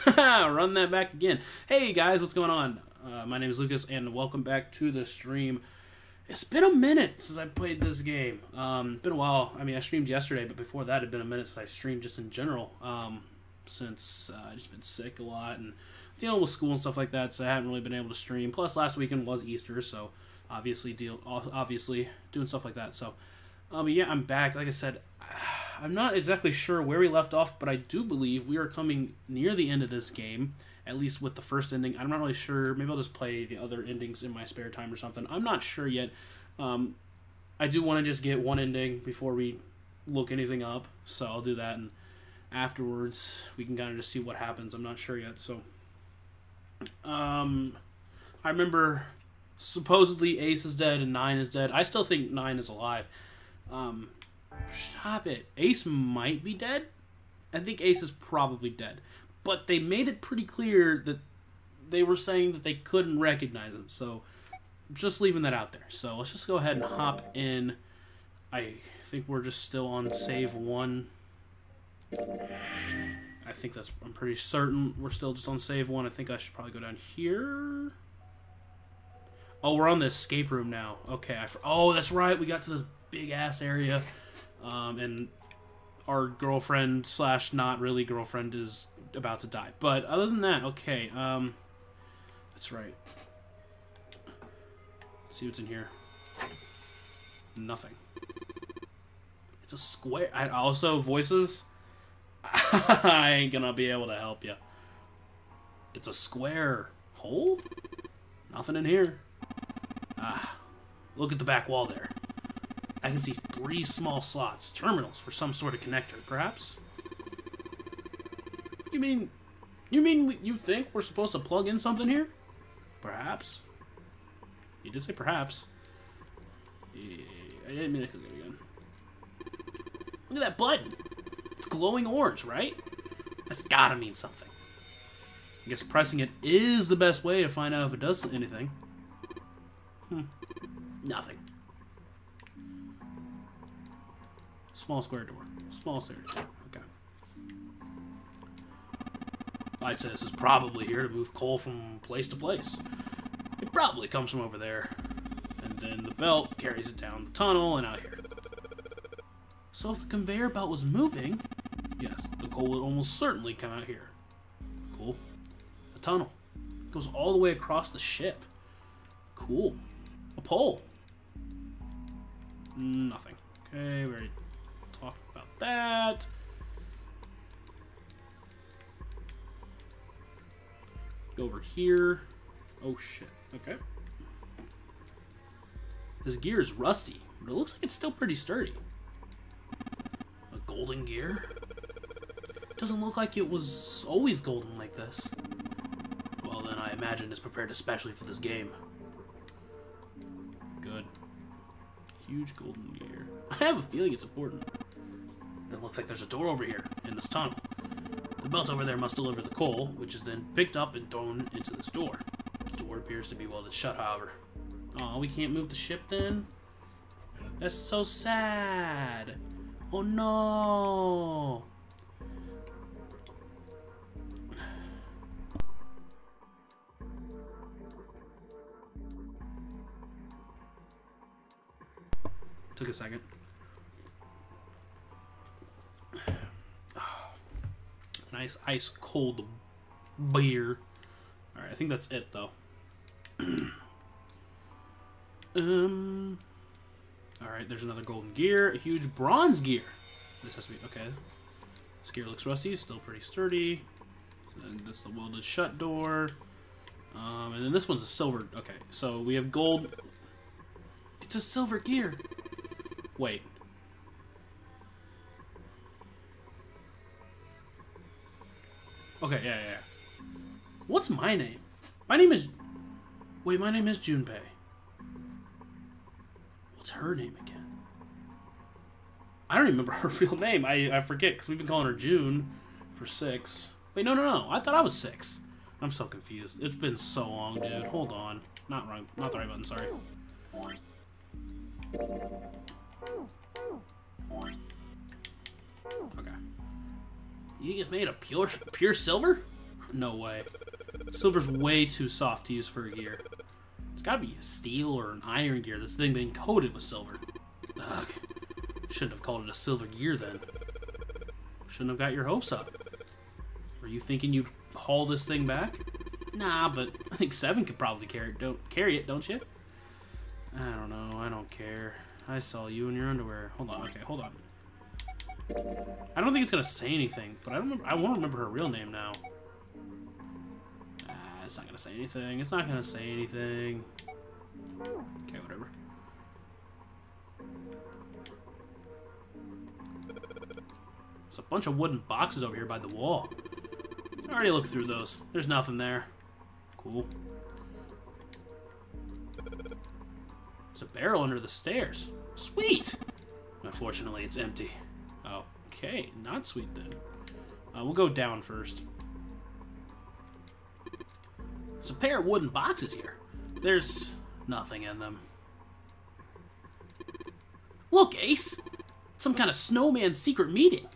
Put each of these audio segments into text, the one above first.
Run that back again. Hey guys, what's going on? My name is Lucas, and welcome back to the stream. It's been a minute since I played this game. Been a while. I mean, I streamed yesterday, but before that, it'd been a minute since I streamed just in general. Since I've just been sick a lot and dealing with school and stuff like that, so I haven't really been able to stream. Plus, last weekend was Easter, so obviously doing stuff like that. So, yeah, I'm back. Like I said, I'm not exactly sure where we left off, but I do believe we are coming near the end of this game, at least with the first ending. I'm not really sure. Maybe I'll just play the other endings in my spare time or something. I'm not sure yet. I do want to just get one ending before we look anything up, so I'll do that, and afterwards we can kind of just see what happens. I'm not sure yet. So, I remember supposedly Ace is dead and 9 is dead. I still think 9 is alive. Stop it. Ace might be dead. I think Ace is probably dead. But they made it pretty clear that they were saying that they couldn't recognize him. So, just leaving that out there. So, let's just go ahead and hop in. I think we're just still on save 1. I'm pretty certain we're still just on save 1. I think I should probably go down here. Oh, we're on the escape room now. Okay. Oh, that's right. We got to this big-ass area. And our girlfriend / not really girlfriend is about to die. But other than that, okay. That's right. Let's see what's in here. Nothing. It's a square. I also voices. I ain't gonna be able to help you. It's a square hole. Nothing in here. Look at the back wall there. I can see 3 small slots, terminals for some sort of connector, perhaps? You mean you think we're supposed to plug in something here? Perhaps. You did say perhaps. Yeah, I didn't mean to click it again. Look at that button. It's glowing orange, right? That's gotta mean something. I guess pressing it is the best way to find out if it does anything. Nothing. Small square door. Small square door. Okay. I'd say this is probably here to move coal from place to place. It probably comes from over there. And then the belt carries it down the tunnel and out here. So if the conveyor belt was moving, yes, the coal would almost certainly come out here. Cool. A tunnel. It goes all the way across the ship. Cool. A pole. Nothing. Okay, we already talked about that. Go over here. Oh shit. Okay. This gear is rusty, but it looks like it's still pretty sturdy. A golden gear? It doesn't look like it was always golden like this. Well then, I imagine it's prepared especially for this game. Good. Huge golden gear. I have a feeling it's important. It looks like there's a door over here, in this tunnel. The belt over there must deliver the coal, which is then picked up and thrown into this door. The door appears to be welded shut, however. Oh, we can't move the ship then? That's so sad. Oh no. Took a second. Nice ice cold beer. Alright, I think that's it though. Alright, there's another golden gear, a huge bronze gear. This has to be okay. This gear looks rusty, still pretty sturdy. And that's the welded shut door. And then this one's a silver. Okay, so we have gold. It's a silver gear. Wait. Okay, yeah. What's my name? My name is... Wait, my name is Junpei. What's her name again? I don't even remember her real name. I forget, because we've been calling her June for 6. Wait, no. I thought I was 6. I'm so confused. It's been so long, dude. Hold on. Not wrong. Not the right button, sorry. Okay. You think it's made of pure silver? No way. Silver's way too soft to use for a gear. It's gotta be steel or an iron gear that's then been coated with silver. Ugh. Shouldn't have called it a silver gear then. Shouldn't have got your hopes up. Were you thinking you'd haul this thing back? Nah, but I think 7 could probably carry it, don't you? I don't know. I don't care. I saw you in your underwear. Hold on. Okay, hold on. I don't think it's gonna say anything, but I don't remember. I want to remember her real name now. It's not gonna say anything. It's not gonna say anything. Okay, whatever. There's a bunch of wooden boxes over here by the wall. I already looked through those. There's nothing there. Cool. There's a barrel under the stairs. Sweet! Unfortunately, it's empty. Okay, not sweet then. We'll go down first. There's a pair of wooden boxes here. There's nothing in them. Look, Ace! Some kind of snowman secret meeting.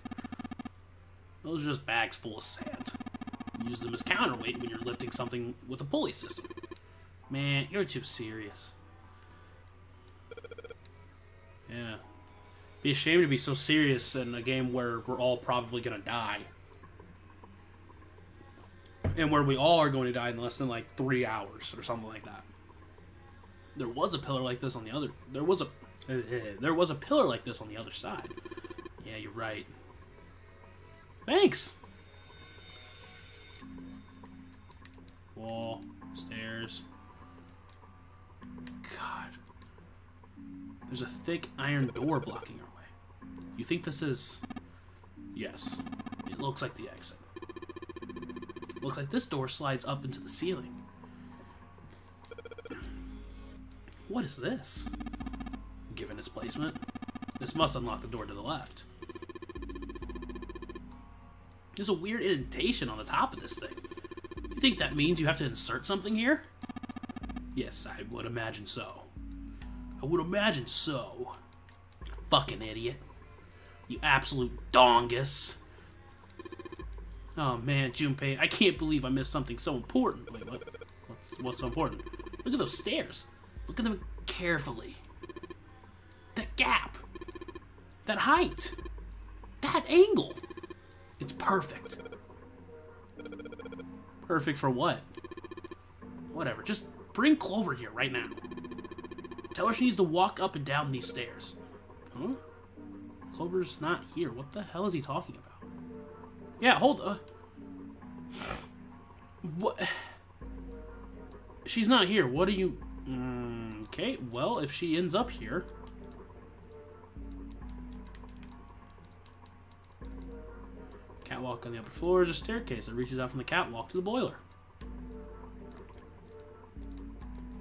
Those are just bags full of sand. Use them as counterweight when you're lifting something with a pulley system. Man, you're too serious. Yeah. Be ashamed to be so serious in a game where we're all probably gonna die. And where we all are going to die in less than like 3 hours or something like that. There was a pillar like this on the other. There was a pillar like this on the other side. Yeah, you're right. Thanks. Wall, stairs. God. There's a thick iron door blocking our way. You think this is... Yes. It looks like the exit. Looks like this door slides up into the ceiling. What is this? Given its placement, this must unlock the door to the left. There's a weird indentation on the top of this thing. You think that means you have to insert something here? Yes, I would imagine so. I would imagine so. You fucking idiot. You absolute dongus. Oh man, Junpei, I can't believe I missed something so important. Wait, what? What's so important? Look at those stairs. Look at them carefully. That gap. That height. That angle. It's perfect. Perfect for what? Whatever, just bring Clover here right now. Tell her she needs to walk up and down these stairs. Huh? Clover's not here. What the hell is he talking about? Yeah, hold what? She's not here. What do you... Okay, well, if she ends up here... Catwalk on the upper floor is a staircase that reaches out from the catwalk to the boiler.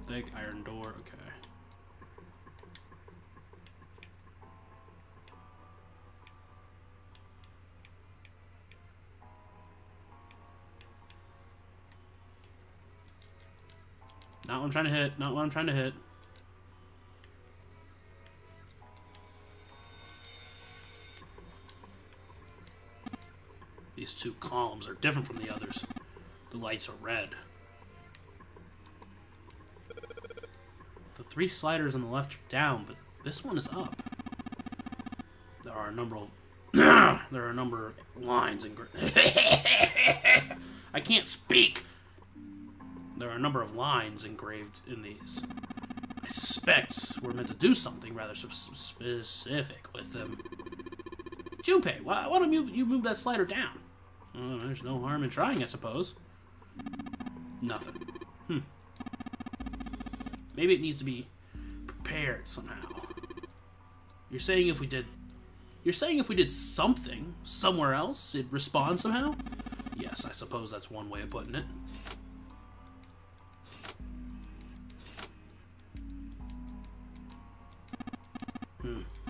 Thick iron door, okay. Not what I'm trying to hit. Not what I'm trying to hit. These two columns are different from the others. The lights are red. The 3 sliders on the left are down, but this one is up. There are a number of lines engraved. I can't speak. There are a number of lines engraved in these. I suspect we're meant to do something rather specific with them. Junpei, why don't you move that slider down? There's no harm in trying, I suppose. Nothing. Maybe it needs to be prepared somehow. You're saying if we did something somewhere else, it'd respond somehow? Yes, I suppose that's one way of putting it.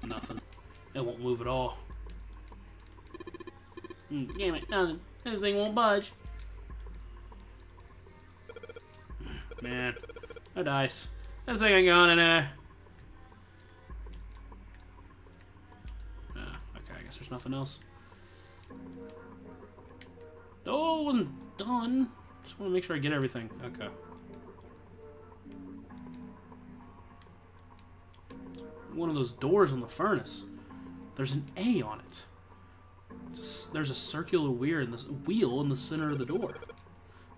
Nothing. It won't move at all. Damn it, nothing. This thing won't budge. Man, no dice. This thing ain't going in there. Okay, I guess there's nothing else. Oh, it wasn't done. Just want to make sure I get everything. Okay. One of those doors on the furnace. There's an A on it. There's a circular wheel in the center of the door.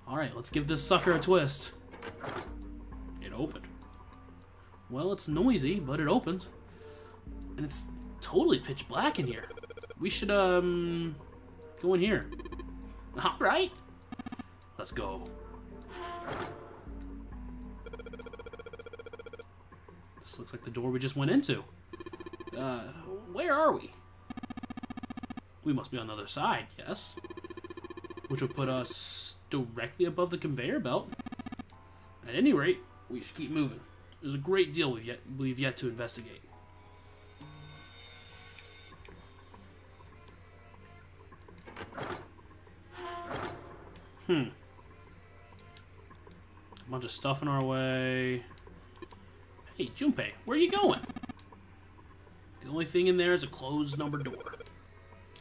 Alright, let's give this sucker a twist. It opened. Well, it's noisy, but it opened. And it's totally pitch black in here. We should, go in here. Alright. Let's go. This looks like the door we just went into. Where are we? We must be on the other side, yes. Which would put us directly above the conveyor belt. At any rate, we should keep moving. There's a great deal we've yet to investigate. A bunch of stuff in our way. Hey, Junpei, where are you going? The only thing in there is a closed number door.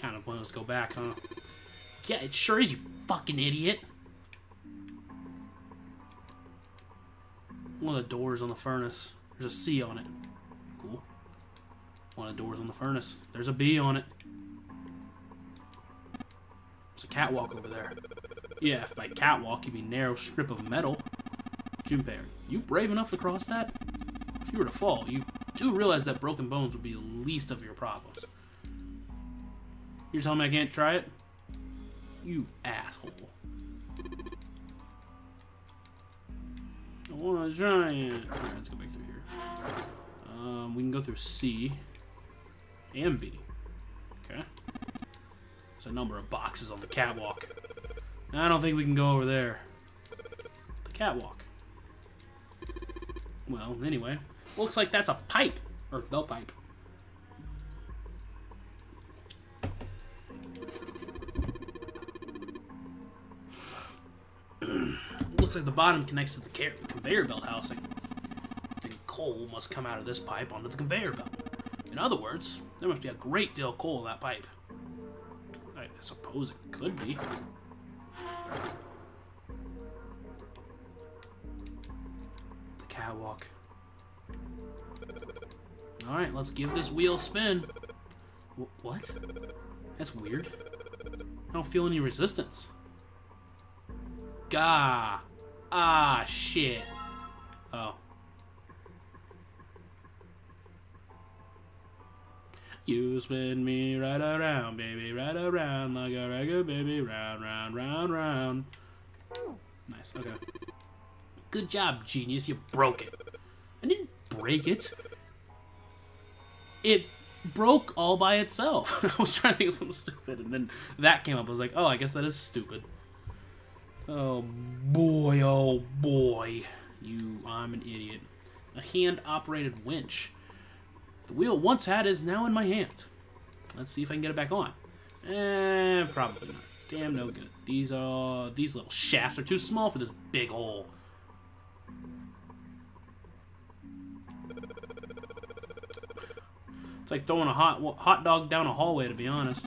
Kind of pointless to go back, huh? Yeah, it sure is, you fucking idiot. One of the doors on the furnace. There's a C on it. Cool. One of the doors on the furnace. There's a B on it. There's a catwalk over there. Yeah, if by catwalk you mean narrow strip of metal. Junpei, are you brave enough to cross that? If you were to fall, you do realize that broken bones would be the least of your problems. You're telling me I can't try it? You asshole. I wanna try it. Alright, let's go back through here. We can go through C and B. Okay. There's a number of boxes on the catwalk. I don't think we can go over there. The catwalk. Well, anyway. Looks like that's a pipe. Or belt pipe. Looks like the bottom connects to the conveyor belt housing. Then coal must come out of this pipe onto the conveyor belt. In other words, there must be a great deal of coal in that pipe. I suppose it could be. The catwalk. Alright, let's give this wheel a spin. What? That's weird. I don't feel any resistance. Gah. Ah, shit. Oh. You spin me right around, baby, right around, like a regular baby, round, round, round, round. Nice, okay. Good job, genius, you broke it. I didn't break it. It broke all by itself. I was trying to think of something stupid, and then that came up. I was like, oh, I guess that is stupid. Oh boy, I'm an idiot. A hand-operated winch. The wheel once had is now in my hand. Let's see if I can get it back on. Probably not. Damn no good. These little shafts are too small for this big hole. It's like throwing a hot dog down a hallway, to be honest.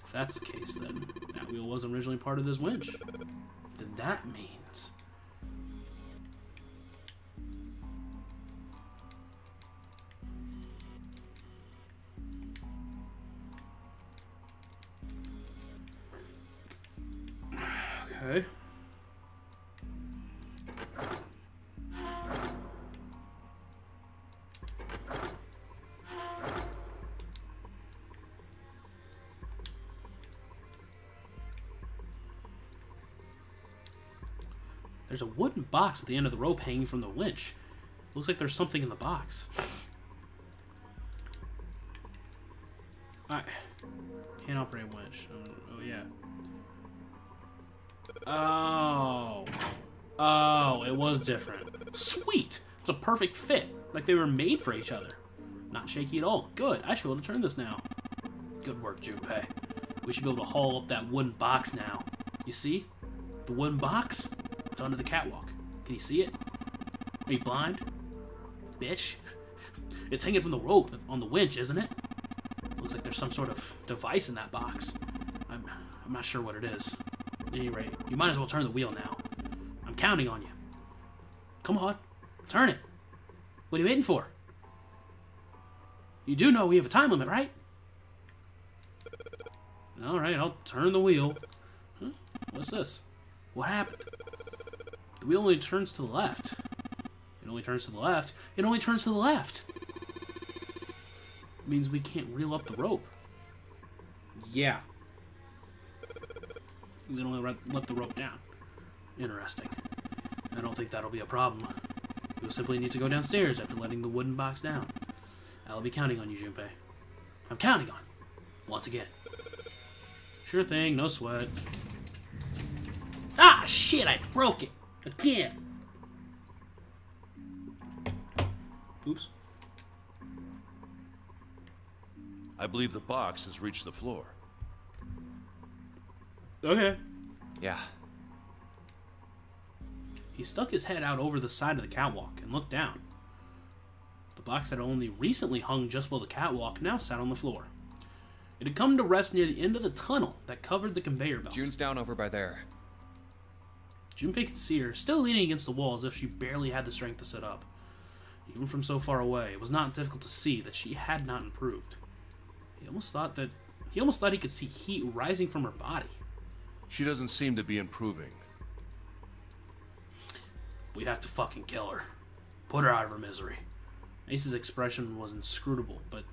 If that's the case, then that wheel wasn't originally part of this winch. Then that means... Okay. There's a wooden box at the end of the rope hanging from the winch. Looks like there's something in the box. Alright. Can't operate winch. Oh, yeah. Oh, it was different. Sweet! It's a perfect fit. Like they were made for each other. Not shaky at all. Good. I should be able to turn this now. Good work, Junpei. We should be able to haul up that wooden box now. You see? The wooden box? It's under the catwalk. Can you see it? Are you blind? Bitch. It's hanging from the rope on the winch, isn't it? Looks like there's some sort of device in that box. I'm not sure what it is. any rate, you might as well turn the wheel now. I'm counting on you. Come on, turn it. What are you waiting for? You do know we have a time limit, right? Alright, I'll turn the wheel. Huh? What's this? What happened? The wheel only turns to the left. It only turns to the left. It only turns to the left. It means we can't reel up the rope. Yeah. We can only let the rope down. Interesting. I don't think that'll be a problem. You'll simply need to go downstairs after letting the wooden box down. I'll be counting on you, Junpei. I'm counting on you. Once again. Sure thing, no sweat. Ah, shit, I broke it. Again. Oops. I believe the box has reached the floor. Okay. Yeah. He stuck his head out over the side of the catwalk and looked down. The box that only recently hung just below the catwalk now sat on the floor. It had come to rest near the end of the tunnel that covered the conveyor belt. June's down over by there. Junpei could see her, still leaning against the wall as if she barely had the strength to sit up. Even from so far away, it was not difficult to see that she had not improved. He almost thought he could see heat rising from her body. She doesn't seem to be improving. We have to fucking kill her. Put her out of her misery. Ace's expression was inscrutable, but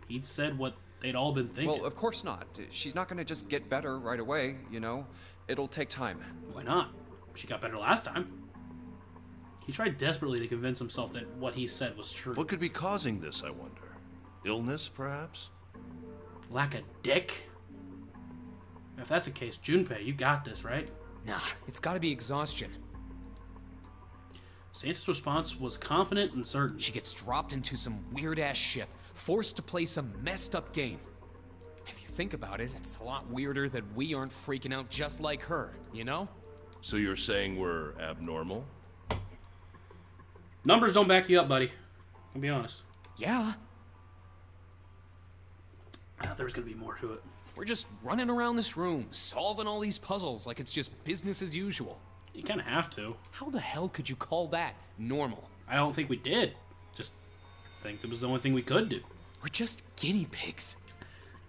he'd said what they'd all been thinking. Well, of course not. She's not gonna just get better right away, you know? It'll take time. Why not? She got better last time. He tried desperately to convince himself that what he said was true. What could be causing this, I wonder? Illness, perhaps? Lack of dick? If that's the case, Junpei, you got this, right? Nah, it's gotta be exhaustion. Santa's response was confident and certain. She gets dropped into some weird-ass ship, forced to play some messed-up game. If you think about it, it's a lot weirder that we aren't freaking out just like her, you know? So you're saying we're abnormal? Numbers don't back you up, buddy. I'll be honest. Yeah, I thought there was going to be more to it. we're just running around this room, solving all these puzzles like it's just business as usual. You kind of have to. How the hell could you call that normal? I don't think we did. Just think it was the only thing we could do. We're just guinea pigs.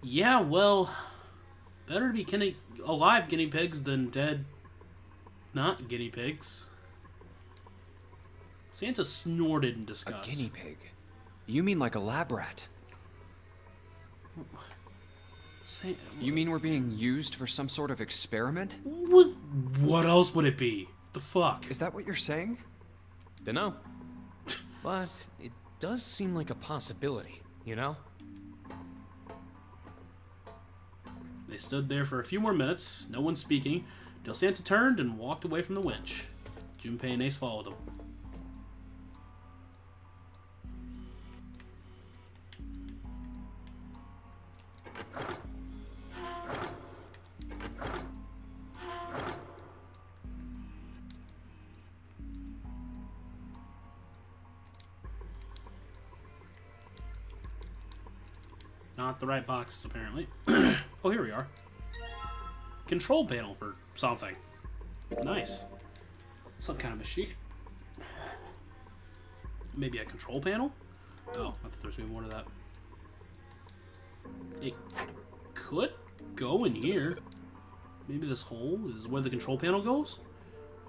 Yeah, well, better to be alive guinea pigs than dead not guinea pigs. Santa snorted in A disgust. guinea pig? You mean like a lab rat? You mean we're being used for some sort of experiment? What else would it be? The fuck? Is that what you're saying? Dunno. But it does seem like a possibility, you know? They stood there for a few more minutes, no one speaking, till Santa turned and walked away from the winch. Junpei and Ace followed him. Not the right boxes, apparently. Oh, here we are. Control panel for something. Nice. Some kind of machine. Maybe a control panel? Oh, I thought there was going to be more to that. It could go in here. Maybe this hole is where the control panel goes?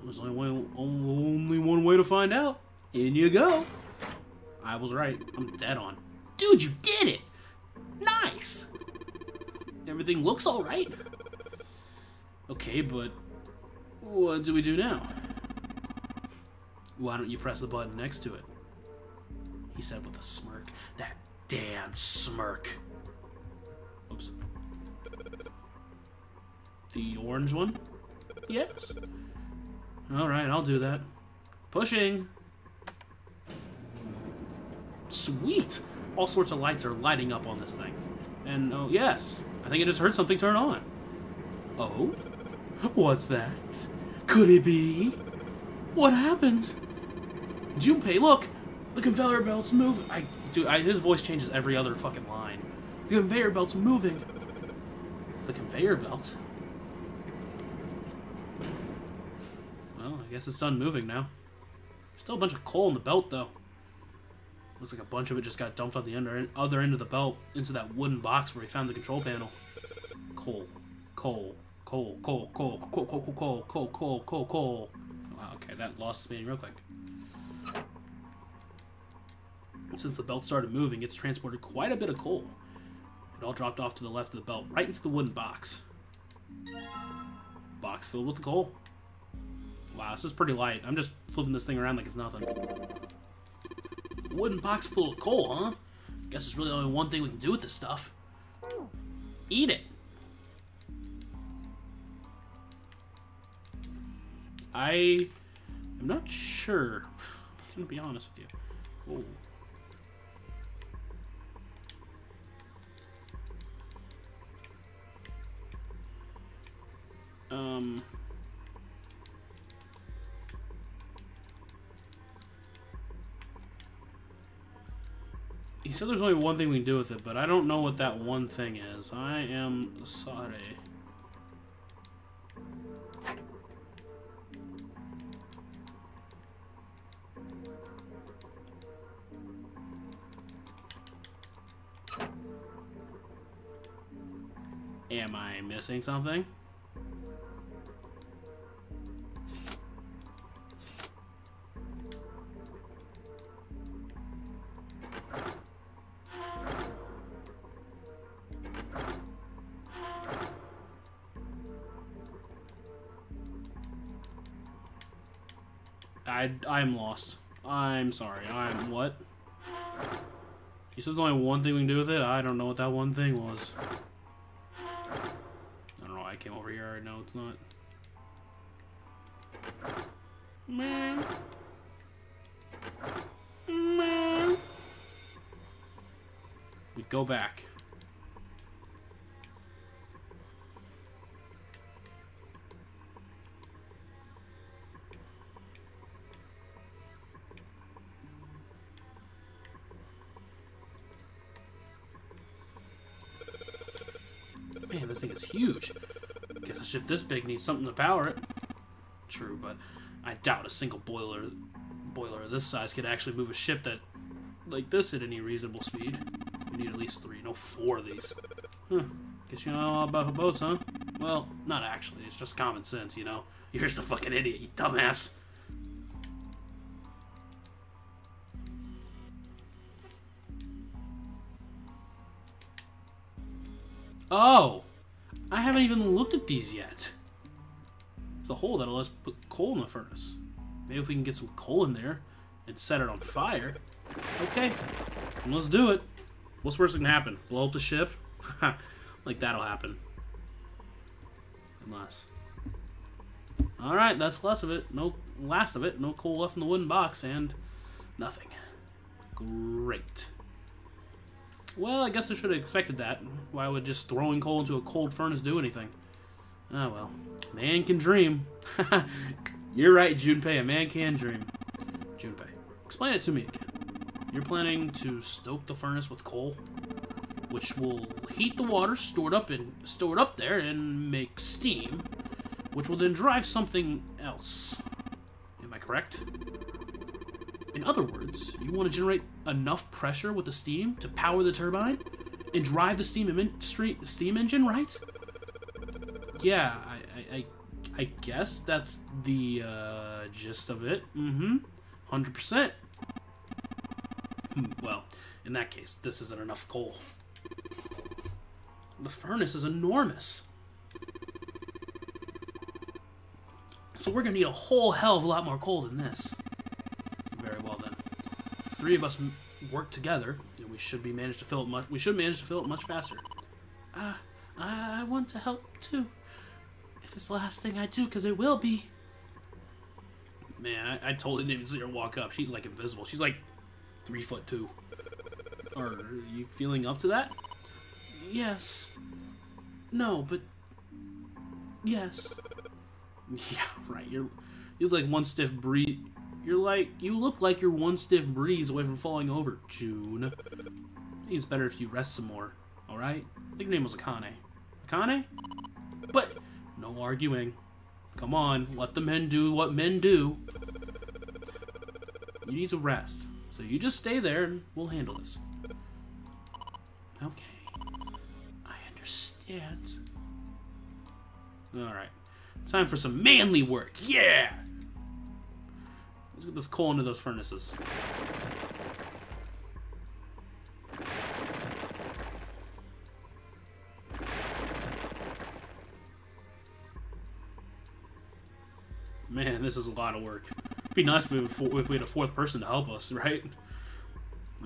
There's only one way to find out. In you go. I was right. I'm dead on. Dude, you did it! Nice! Everything looks alright. Okay, but what do we do now? Why don't you press the button next to it? He said with a smirk. That damn smirk. Oops. The orange one? Yes. Alright, I'll do that. Pushing. Sweet! All sorts of lights are lighting up on this thing. And, oh, yes. I think I just heard something turn on. Oh? What's that? Could it be? What happened? Junpei, look! The conveyor belt's moving. His voice changes every other fucking line. The conveyor belt's moving. The conveyor belt? I guess it's done moving now. Still a bunch of coal in the belt, though. Looks like a bunch of it just got dumped on the other end of the belt into that wooden box where we found the control panel. Coal. Coal. Coal. Coal. Coal. Coal. Coal. Coal. Coal. Coal. Coal. Coal. Coal. Wow, okay, that lost its meaning real quick. Since the belt started moving, it's transported quite a bit of coal. It all dropped off to the left of the belt, right into the wooden box. Box filled with coal. Wow, this is pretty light. I'm just flipping this thing around like it's nothing. Wooden box full of coal, huh? Guess there's really only one thing we can do with this stuff. Eat it. I am not sure. I'm gonna be honest with you. Oh. He said there's only one thing we can do with it, but I don't know what that one thing is. I am sorry. Am I missing something? I'm lost. I'm sorry. I'm what? You said there's only one thing we can do with it? I don't know what that one thing was. I don't know why I came over here. I know it's not. Man. Man. We go back. Man, this thing is huge. Guess a ship this big needs something to power it. True, but I doubt a single boiler of this size could actually move a ship that like this at any reasonable speed. We need at least 3, no 4 of these. Huh. Guess you know all about boats, huh? Well, not actually. It's just common sense, you know? You're just a fucking idiot, you dumbass. Oh! I haven't even looked at these yet. There's a hole that'll let us put coal in the furnace. Maybe if we can get some coal in there and set it on fire. Okay, let's do it. What's the worst that can happen? Blow up the ship? Like that'll happen. Unless. Alright, that's less of it. No last of it. No coal left in the wooden box and nothing. Great. Well, I guess I should have expected that. Why would just throwing coal into a cold furnace do anything? Oh well. Man can dream. You're right, Junpei. A man can dream. Junpei, explain it to me again. You're planning to stoke the furnace with coal, which will heat the water stored up there and make steam, which will then drive something else. Am I correct? In other words, you want to generate enough pressure with the steam to power the turbine and drive the steam engine, right? Yeah, I guess that's the gist of it. 100%. Well, in that case, this isn't enough coal. The furnace is enormous. So we're going to need a whole hell of a lot more coal than this. Very well then. 3 of us work together, and we should manage to fill it much faster. I want to help too. If it's the last thing I do, because it will be. Man, I totally didn't even see her walk up. She's like invisible. She's like 3'2". Are you feeling up to that? Yes. No, but yes. Yeah, right. You look like one stiff breeze. You look like you're one stiff breeze away from falling over, June. I think it's better if you rest some more. All right. I think your name was Akane. Akane? But no arguing. Come on, let the men do what men do. You need to rest. So you just stay there and we'll handle this. Okay. I understand. Alright. Time for some manly work. Yeah! Let's get this coal into those furnaces. Man, this is a lot of work. It'd be nice if we had a fourth person to help us, right?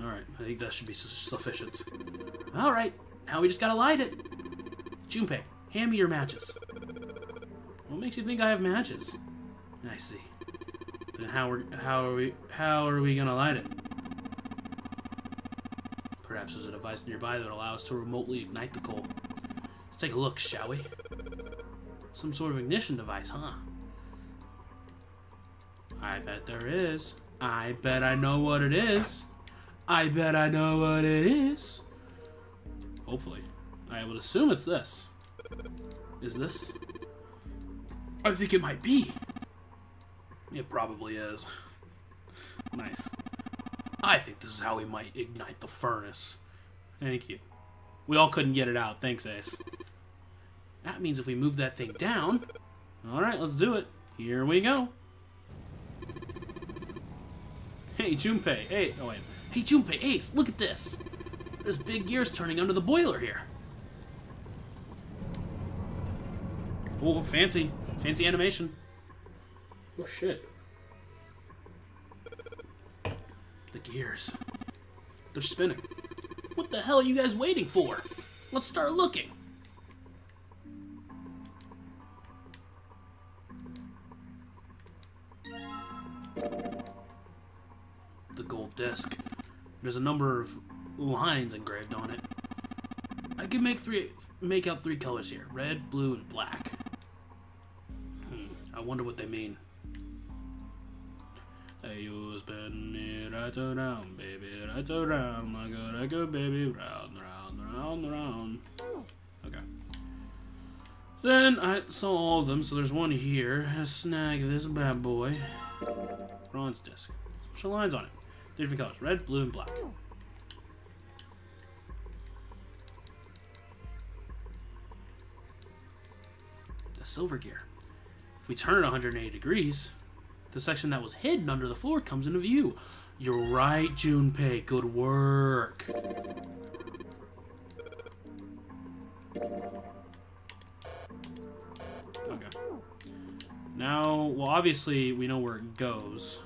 Alright, I think that should be sufficient. Alright, now we just gotta light it. Junpei, hand me your matches. What makes you think I have matches? I see. Then how are we gonna light it? Perhaps there's a device nearby that would allow us to remotely ignite the coal. Let's take a look, shall we? Some sort of ignition device, huh? I bet there is. I bet I know what it is. I bet I know what it is. Hopefully. I would assume it's this. Is this? I think it might be. It probably is. Nice. I think this is how we might ignite the furnace. Thank you. We all couldn't get it out. Thanks, Ace. That means if we move that thing down... Alright, let's do it. Here we go. Hey, Junpei. Hey, oh wait. Hey, Junpei, Ace, look at this. There's big gears turning under the boiler here. Oh, fancy. Fancy animation. Oh, shit. The gears. They're spinning. What the hell are you guys waiting for? Let's start looking. The gold disc. There's a number of lines engraved on it. I can make out three colors here: red, blue, and black. I wonder what they mean. Hey, you spin me right around, baby, right around, like a baby, round, round, round, round. Okay. Then I saw all of them, so there's one here. I snag this bad boy. Bronze disc. Bunch of lines on it. Different colors: red, blue, and black. The silver gear. If we turn it 180 degrees, the section that was hidden under the floor comes into view. You're right, Junpei. Good work. Okay. Now, well, obviously, we know where it goes.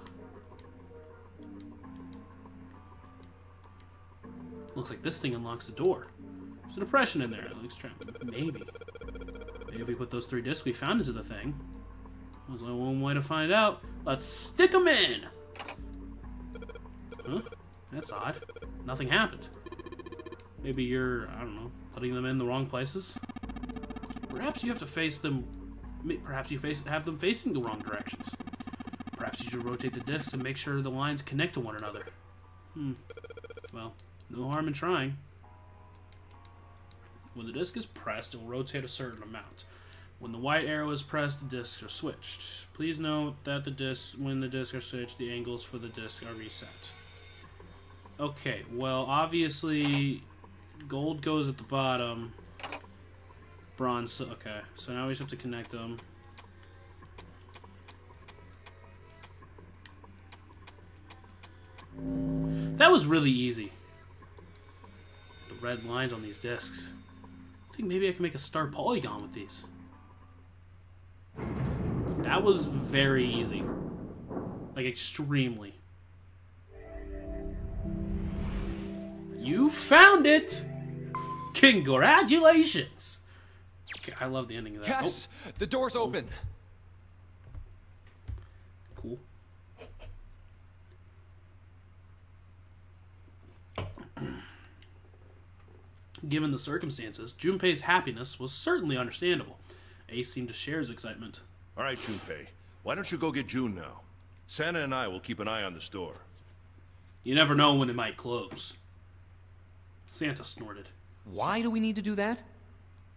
Looks like this thing unlocks the door. There's a depression in there. It looks maybe. Maybe if we put those three discs we found into the thing. There's only one way to find out. Let's stick them in! Huh? That's odd. Nothing happened. Maybe you're, I don't know, putting them in the wrong places? Perhaps you have to face them... Perhaps you have them facing the wrong directions. Perhaps you should rotate the discs and make sure the lines connect to one another. Well, no harm in trying. When the disc is pressed, it will rotate a certain amount. When the white arrow is pressed, the discs are switched. Please note that when the discs are switched, the angles for the disc are reset. Okay, well, obviously, gold goes at the bottom. Bronze, okay. So now we just have to connect them. That was really easy. The red lines on these discs. I think maybe I can make a star polygon with these. That was very easy. Like, extremely. You found it! Congratulations! Okay, I love the ending of that. Yes! Oh. The door's open! Cool. Given the circumstances, Junpei's happiness was certainly understandable. Ace seemed to share his excitement. All right, Junpei. Why don't you go get June now? Santa and I will keep an eye on the store. You never know when it might close. Santa snorted. Why do we need to do that?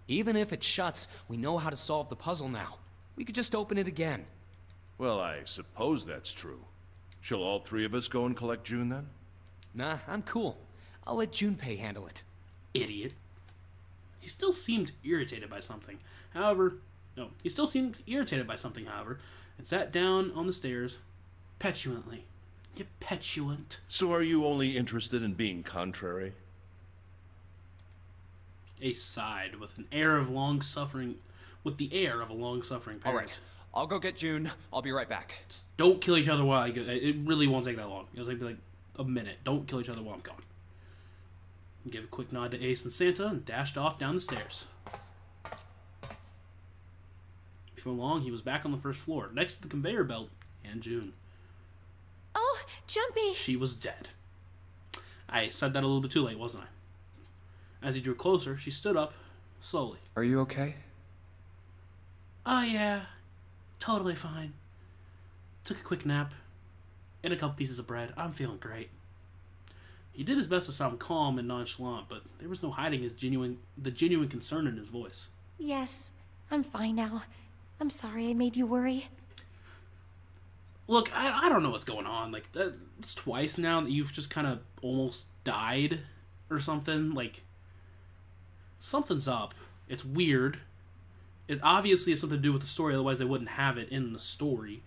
Even if it shuts, we know how to solve the puzzle now. We could just open it again. Well, I suppose that's true. Shall all three of us go and collect June then? Nah, I'm cool. I'll let Junpei handle it. Idiot. He still seemed irritated by something. However, and sat down on the stairs petulantly. You petulant. So are you only interested in being contrary? Ace sighed with the air of a long-suffering parent. All right, I'll go get June. I'll be right back. Just don't kill each other while I go. It really won't take that long. It'll take like a minute. Don't kill each other while I'm gone. He gave a quick nod to Ace and Santa and dashed off down the stairs. Before long, he was back on the first floor, next to the conveyor belt and June. Oh, Jumpy! She was dead. I said that a little bit too late, wasn't I? As he drew closer, she stood up, slowly. Are you okay? Oh, yeah. Totally fine. Took a quick nap. And a couple pieces of bread. I'm feeling great. He did his best to sound calm and nonchalant, but there was no hiding the genuine concern in his voice. Yes, I'm fine now. I'm sorry I made you worry. Look, I don't know what's going on. Like, it's twice now that you've just kind of almost died or something. Like, something's up. It's weird. It obviously has something to do with the story, otherwise they wouldn't have it in the story.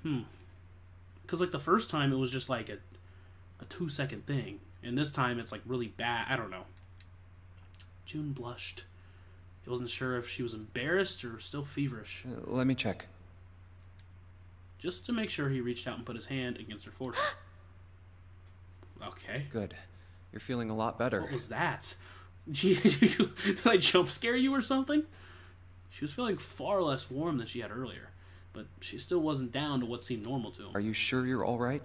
Because, like, the first time it was just like a 2-second thing. And this time it's, like, really bad. I don't know. June blushed. He wasn't sure if she was embarrassed or still feverish. Let me check. Just to make sure, he reached out and put his hand against her forehead. Okay. Good. You're feeling a lot better. What was that? Did I jump scare you or something? She was feeling far less warm than she had earlier, but she still wasn't down to what seemed normal to him. Are you sure you're all right?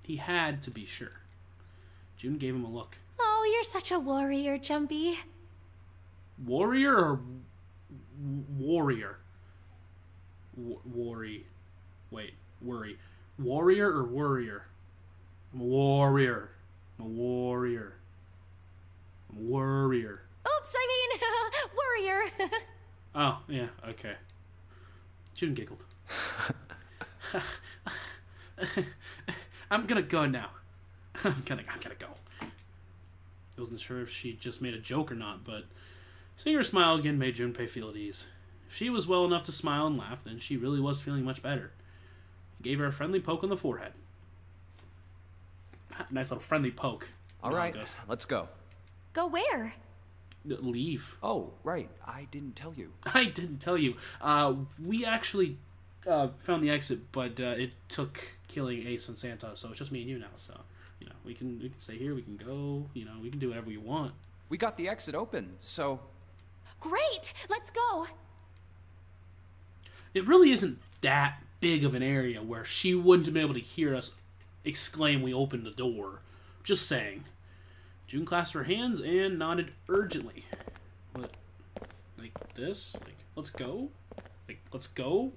He had to be sure. June gave him a look. Oh, you're such a warrior, Jumpy. Warrior or warrior? Worry. Wait, worry. Warrior or worrier? I'm a warrior. I'm a warrior. I'm a worrier. Oops, I mean, warrior. Oh, yeah, okay. June giggled. I'm gonna go now. I'm gonna go. I wasn't sure if she just made a joke or not, but seeing her smile again made Junpei feel at ease. If she was well enough to smile and laugh, then she really was feeling much better. He gave her a friendly poke on the forehead. Nice little friendly poke. All right, let's go. Go where? Leave. Oh, right. I didn't tell you. I didn't tell you. We actually found the exit, but it took killing Ace and Santa, so it's just me and you now. So, you know, we can stay here, we can go, you know, we can do whatever we want. We got the exit open, so... Great! Let's go! It really isn't that big of an area where she wouldn't have been able to hear us exclaim we opened the door. Just saying. June clasped her hands and nodded urgently. What? Like this? Like, let's go? Like, let's go?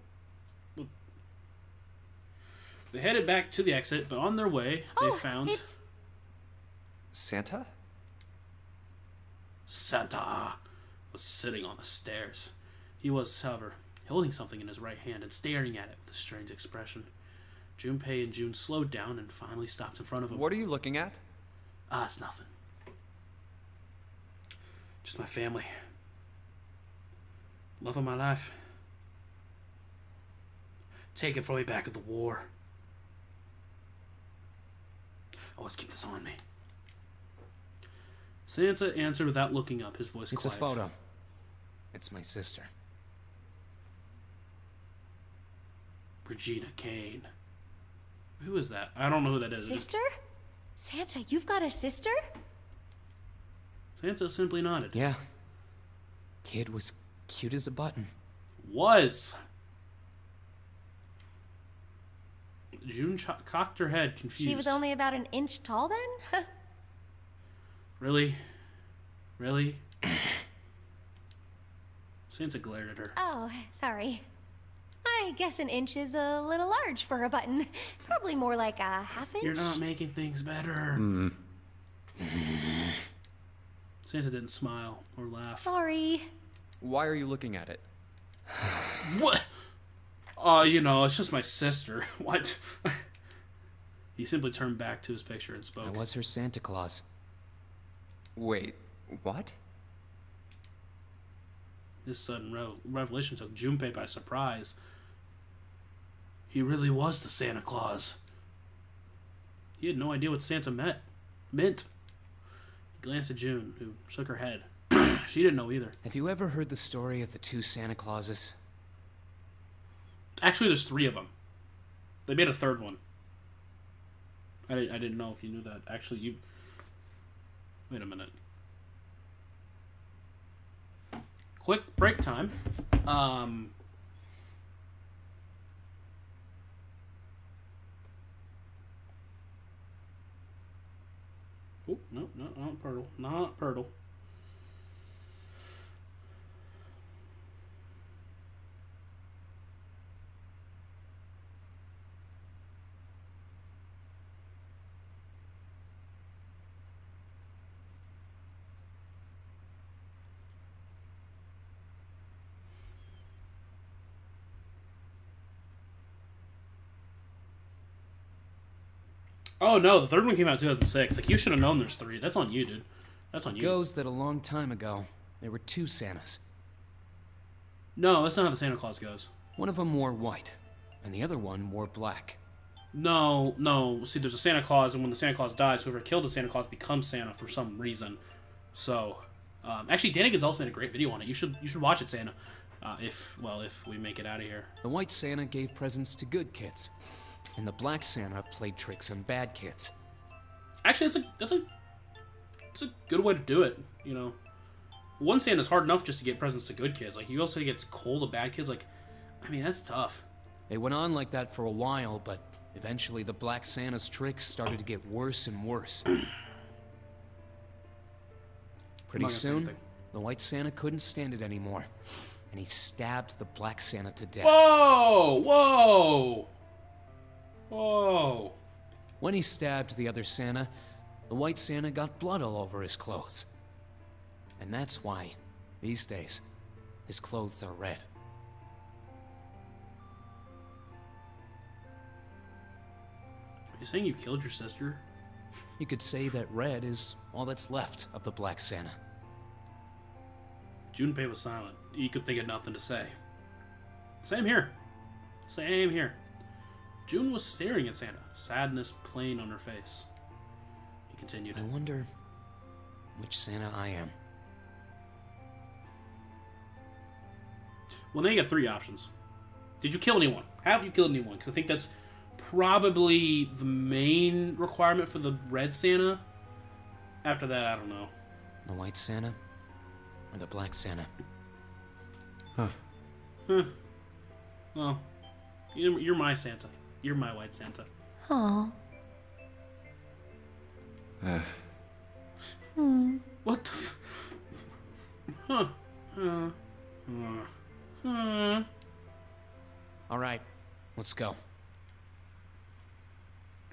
They headed back to the exit, but on their way, they found... It's... Santa? Santa was sitting on the stairs. He was, however, holding something in his right hand and staring at it with a strange expression. Junpei and June slowed down and finally stopped in front of him. What are you looking at? It's nothing. Just my family. Love of my life. Taken from me back at the war. Always keep this on me. Santa answered without looking up, his voice quiet. It's a photo. It's my sister. Regina Kane. Who is that? I don't know who that is. Sister? Santa, you've got a sister? Santa simply nodded. Yeah. Kid was cute as a button. Was. June cocked her head, confused. She was only about an inch tall then? Really? Really? Santa glared at her. Oh, sorry. I guess an inch is a little large for a button. Probably more like a half inch. You're not making things better. Santa didn't smile or laugh. Sorry. Why are you looking at it? What? It's just my sister. What? He simply turned back to his picture and spoke. I was her Santa Claus. Wait, what? This sudden revelation took Junpei by surprise. He really was the Santa Claus. He had no idea what Santa meant. He glanced at June, who shook her head. She didn't know either. Have you ever heard the story of the two Santa Clauses? Actually, there's 3 of them. They made a 3rd one. I didn't know if you knew that. Actually, you... Wait a minute. Quick break time. Oh, no, not Pirtle. Not Pirtle. Oh no, the 3rd one came out in 2006. Like, you should have known there's 3. That's on you, dude. That's on you. Goes that a long time ago, there were 2 Santas. No, that's not how the Santa Claus goes. One of them wore white, and the other one wore black. No. See, there's a Santa Claus, and when the Santa Claus dies, whoever killed the Santa Claus becomes Santa for some reason. So, actually, Danny Gonzalez made a great video on it. You should watch it, Santa. If we make it out of here. The white Santa gave presents to good kids, and the black Santa played tricks on bad kids. Actually, that's a good way to do it. You know, one Santa's hard enough just to get presents to good kids. Like, you also get coal to bad kids. Like, I mean, that's tough. It went on like that for a while, but eventually the black Santa's tricks started to get worse and worse. Pretty soon, the white Santa couldn't stand it anymore, and he stabbed the black Santa to death. Whoa! When he stabbed the other Santa, the white Santa got blood all over his clothes. And that's why, these days, his clothes are red. Are you saying you killed your sister? You could say that red is all that's left of the black Santa. Junpei was silent. He could think of nothing to say. Same here. June was staring at Santa, sadness plain on her face. He continued. I wonder which Santa I am. Well, now you got 3 options. Did you kill anyone? Have you killed anyone? Because I think that's probably the main requirement for the red Santa. After that, I don't know. The white Santa or the black Santa? Well, you're my Santa. You're my white Santa. Aw. What the All right, let's go.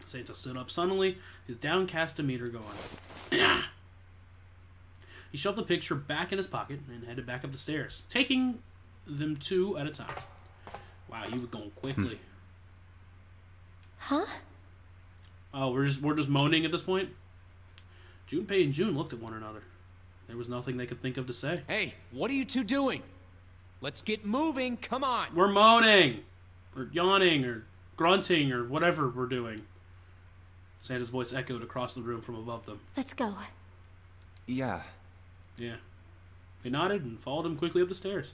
Santa stood up suddenly, his downcast demeanor going. He shoved the picture back in his pocket and headed back up the stairs, taking them 2 at a time. Wow, you were going quickly. Huh? Oh, we're just moaning at this point? Junpei and June looked at one another. There was nothing they could think of to say. Hey, what are you 2 doing? Let's get moving, come on! We're moaning! Or yawning, or grunting, or whatever we're doing. Santa's voice echoed across the room from above them. Let's go. Yeah. Yeah. They nodded and followed him quickly up the stairs.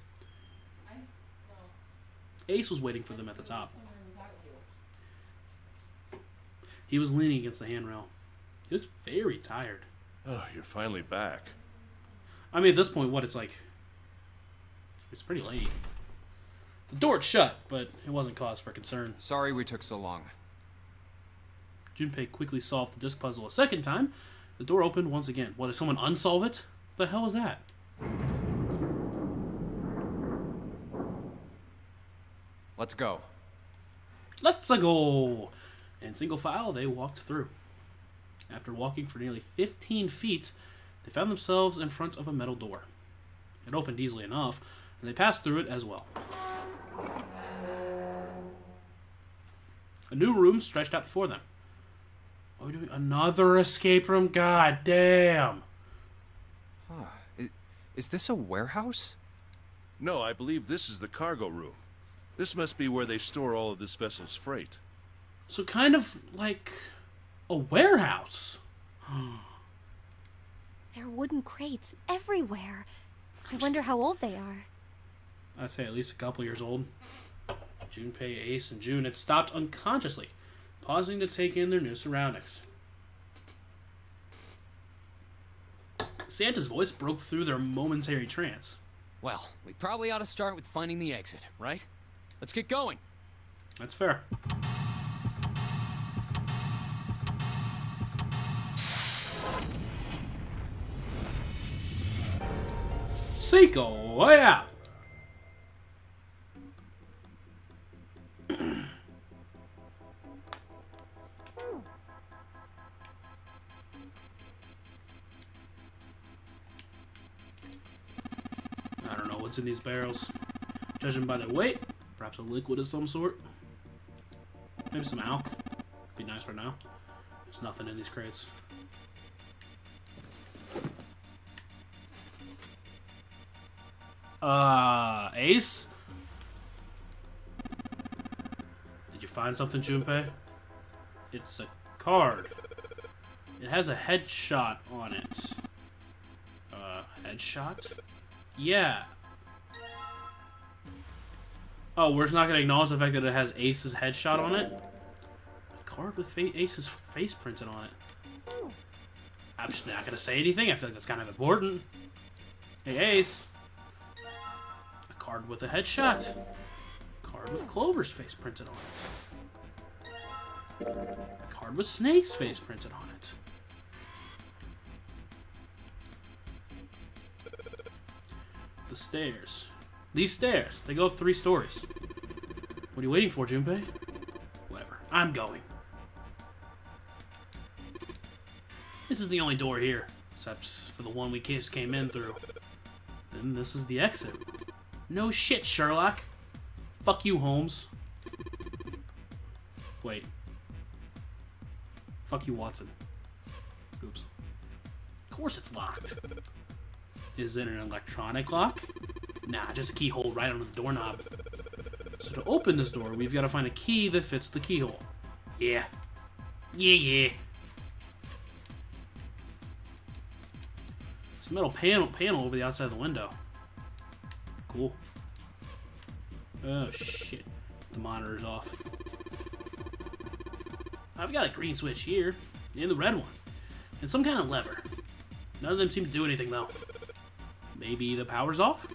Ace was waiting for them at the top. He was leaning against the handrail. He was very tired. Oh, you're finally back. I mean, at this point, it's pretty late. The door's shut, but it wasn't cause for concern. Sorry we took so long. Junpei quickly solved the disc puzzle a second time. The door opened once again. What, did someone unsolve it? The hell was that? Let's go. Let's go! In single file, they walked through. After walking for nearly 15 feet, they found themselves in front of a metal door. It opened easily enough, and they pass through it as well. A new room stretched out before them. What are we doing? Another escape room? God damn. Is this a warehouse? No, I believe this is the cargo room. This must be where they store all of this vessel's freight. So kind of like a warehouse. There are wooden crates everywhere. I wonder how old they are. I'd say at least a couple years old. Junpei, Ace, and June had stopped unconsciously, pausing to take in their new surroundings. Santa's voice broke through their momentary trance. Well, we probably ought to start with finding the exit, right? Let's get going. That's fair. Seiko, way out! I don't know what's in these barrels. Judging by their weight, perhaps a liquid of some sort. Maybe some alk. Be nice right now. There's nothing in these crates. Ace? Did you find something, Junpei? It's a card. It has a headshot on it. Headshot? Yeah. Oh, we're just not gonna acknowledge the fact that it has Ace's headshot on it? A card with Ace's face printed on it. I'm just not gonna say anything. I feel like that's kind of important. Hey, Ace. A card with a headshot. A card with Clover's face printed on it. A card with Snake's face printed on it. The stairs. These stairs, they go up 3 stories. What are you waiting for, Junpei? Whatever. I'm going. This is the only door here, except for the one we just came in through. Then this is the exit. No shit, Sherlock. Fuck you, Holmes. Wait. Fuck you, Watson. Oops. Of course it's locked. Is it an electronic lock? Nah, just a keyhole right on the doorknob. So to open this door, we've got to find a key that fits the keyhole. Yeah. Yeah. It's a metal panel over the outside of the window. Cool. Oh, shit. The monitor's off. I've got a green switch here, and the red one, and some kind of lever. None of them seem to do anything, though. Maybe the power's off?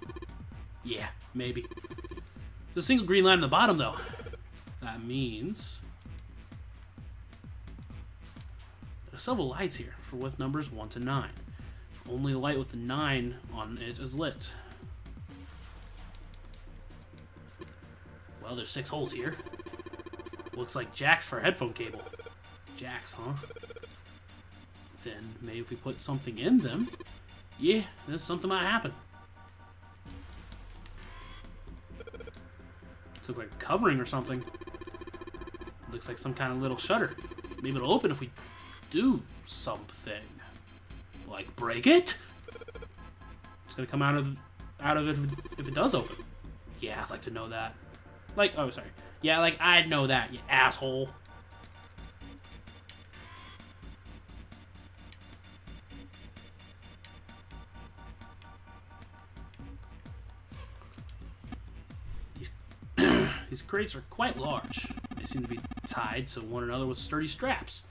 Yeah, maybe. There's a single green line on the bottom, though. That means there's several lights here for with numbers 1 to 9. Only the light with the 9 on it is lit. Well, there's 6 holes here. Looks like jacks for a headphone cable. Jacks, huh? Then maybe if we put something in them, yeah, then something might happen. This looks like a covering or something. Looks like some kind of little shutter. Maybe it'll open if we do something. Like break it? It's gonna come out of it if it does open. Yeah, I'd like to know that. Like, oh, sorry. Yeah, like, I'd know that, you asshole. These crates are quite large. They seem to be tied to one another with sturdy straps.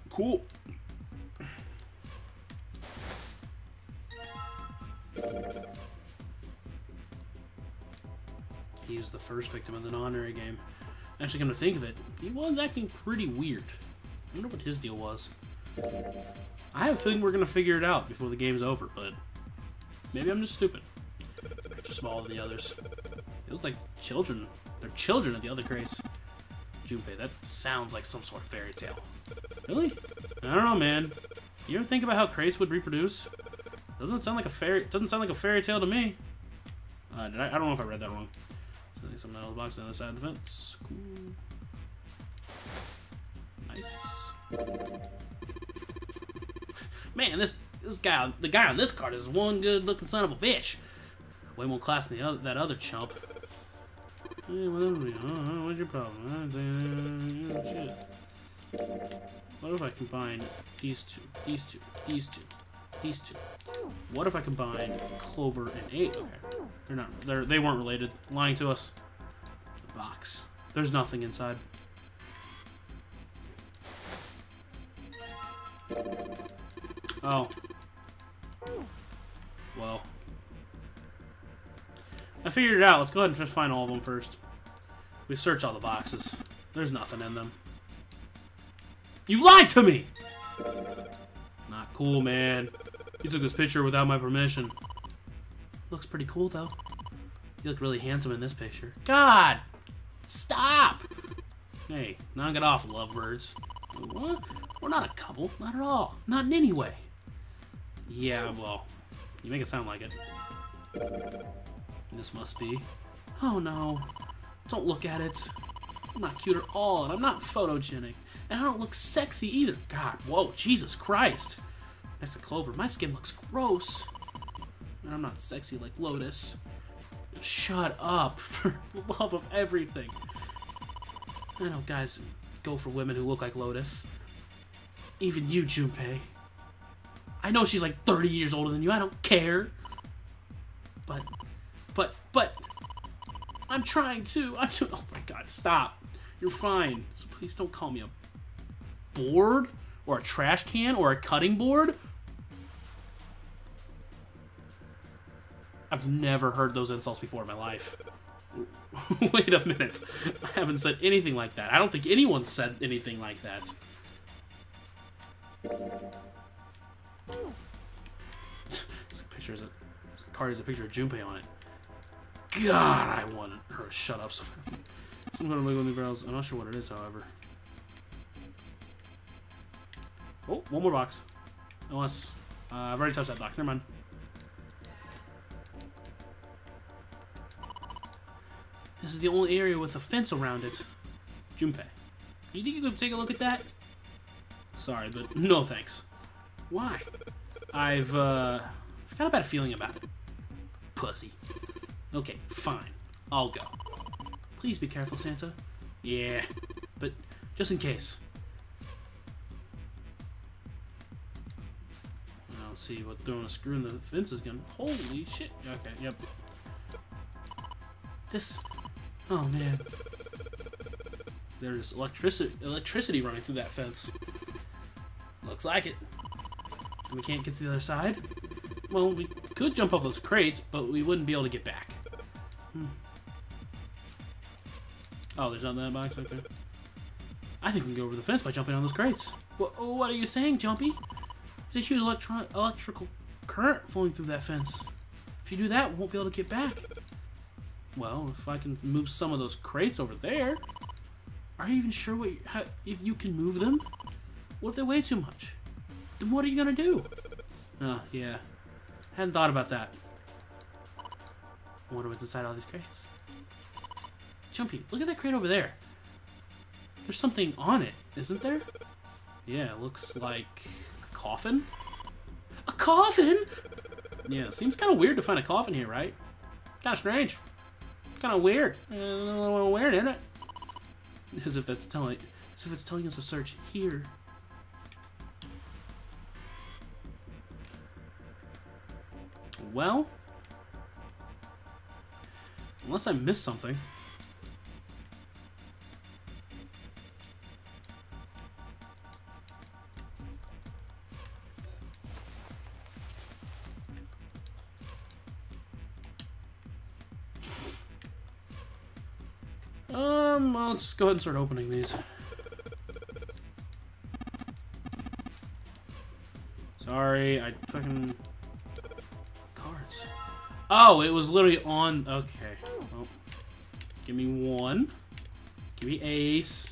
Cool. He was the first victim of the non-Nuri game. Actually, come to think of it, he was acting pretty weird. I wonder what his deal was. I have a feeling we're going to figure it out before the game's over, but maybe I'm just stupid. They're just smaller than the others. They look like children. They're children of the other crates. Junpei, that sounds like some sort of fairy tale. Really? I don't know, man. You ever think about how crates would reproduce? Doesn't sound like a fairy tale to me. I don't know if I read that wrong. So there's some metal box on the other side of the fence. Cool. Nice. Man, this guy, the guy on this card is one good-looking son of a bitch. Way more class than that other chump. Hey, what's your problem? Shit. What if I combine these two? What if I combine Clover and 8? Okay, they weren't related. Lying to us. The box. There's nothing inside. Oh. Well. I figured it out. Let's go ahead and just find all of them first. We searched all the boxes. There's nothing in them. You lied to me! Not cool, man. You took this picture without my permission. Looks pretty cool, though. You look really handsome in this picture. God! Stop! Hey, knock it off, lovebirds. What? We're not a couple. Not at all. Not in any way. Yeah, well, you make it sound like it. This must be. Oh, no. Don't look at it. I'm not cute at all, and I'm not photogenic. And I don't look sexy either. God, whoa, Jesus Christ. Next to Clover, my skin looks gross. And I'm not sexy like Lotus. Shut up, for the love of everything. I know guys go for women who look like Lotus. Even you, Junpei. I know she's like 30 years older than you. I don't care. But, I'm trying to. Oh my God, stop. You're fine. So please don't call me a board or a trash can or a cutting board. I've never heard those insults before in my life. Wait a minute. I haven't said anything like that. I don't think anyone said anything like that. This picture is card has a picture of Junpei on it. God, I wanted her to shut up. Some kind of wiggle in the grounds. I'm not sure what it is, however. Oh, one more box. Unless I've already touched that box. Never mind. This is the only area with a fence around it. Junpei, you think you could take a look at that? Sorry, but no thanks. Why? I've got a bad feeling about it. Pussy. Okay, fine. I'll go. Please be careful, Santa. Yeah, but just in case. I'll see what throwing a screw in the fence is gonna. Holy shit. Okay, yep. This. Oh man. There's electricity running through that fence. Looks like it. We can't get to the other side? Well, we could jump off those crates, but we wouldn't be able to get back. Oh, there's nothing in that box? Okay. I think we can go over the fence by jumping on those crates. What are you saying, Jumpy? There's a huge electrical current flowing through that fence. If you do that, we won't be able to get back. Well, if I can move some of those crates over there. Are you even sure if you can move them? What if they weigh too much? Then what are you gonna do? Oh, yeah. Hadn't thought about that. I wonder what's inside all these crates. Jumpy, look at that crate over there. There's something on it, isn't there? Yeah, it looks like a coffin. A coffin? Yeah, seems kind of weird to find a coffin here, right? Kind of strange. Kind of weird. A little weird, isn't it? As if it's telling us to search here. Well, unless I missed something. Well, let's go ahead and start opening these. Sorry, I fucking... Cards. Oh, it was literally on... Okay. Well, give me one. Give me ace.